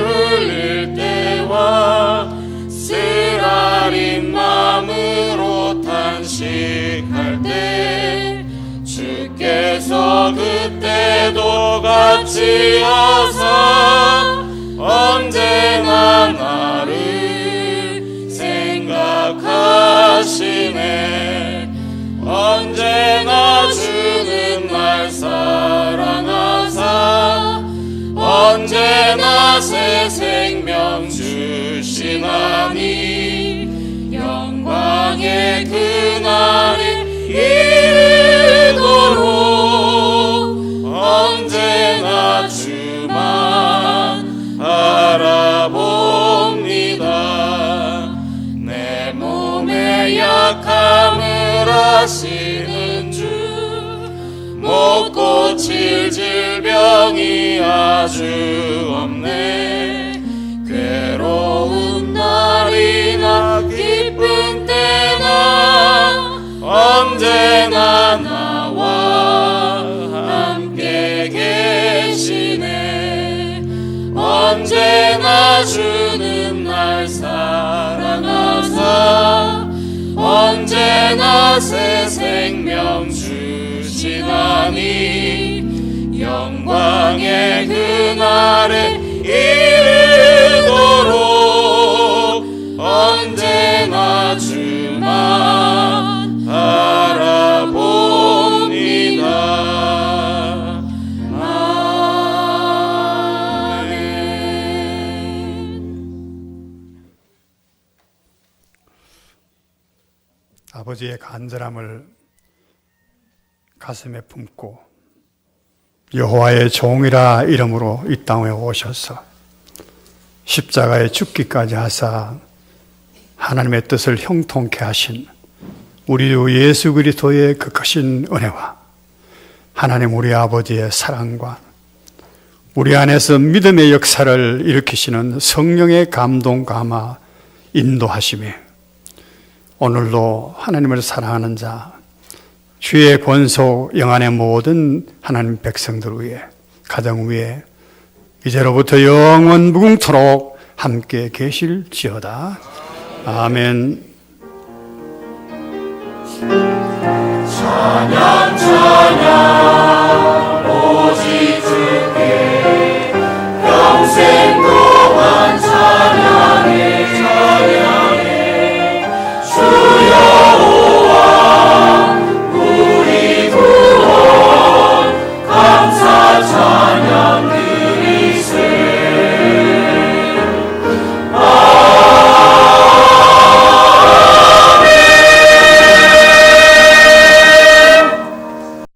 흘릴 때와 쓰라린 마음으로 탄식할 때 주께서 그때도 같이 하사 언제나 나를 생각하시네. 언제나 주는 날 사랑하사 언제나 새 생명 주시나니 영광의 그날이 이르도록 언제나 주만 바라봅니다. 내 몸의 약함을 아시는 주 못 고칠 질병이 아주 없네. 괴로운 날이나 기쁜 때나 언제나 나와 함께 계시네. 언제나 주는 날 사랑하사 언제나 새 생명 주시나니 영광의 그날에 이르도록 언제나 주만 바라봅니다. 아버지의 간절함을 가슴에 품고 여호와의 종이라 이름으로 이 땅에 오셔서 십자가에 죽기까지 하사 하나님의 뜻을 형통케 하신 우리 주 예수 그리스도의 그 크신 은혜와 하나님 우리 아버지의 사랑과 우리 안에서 믿음의 역사를 일으키시는 성령의 감동, 감화, 인도하심에 오늘도 하나님을 사랑하는 자, 주의 권속 영안의 모든 하나님 백성들 위에, 가정 위에 이제로부터 영원 무궁토록 함께 계실지어다. 아멘. 찬양 찬양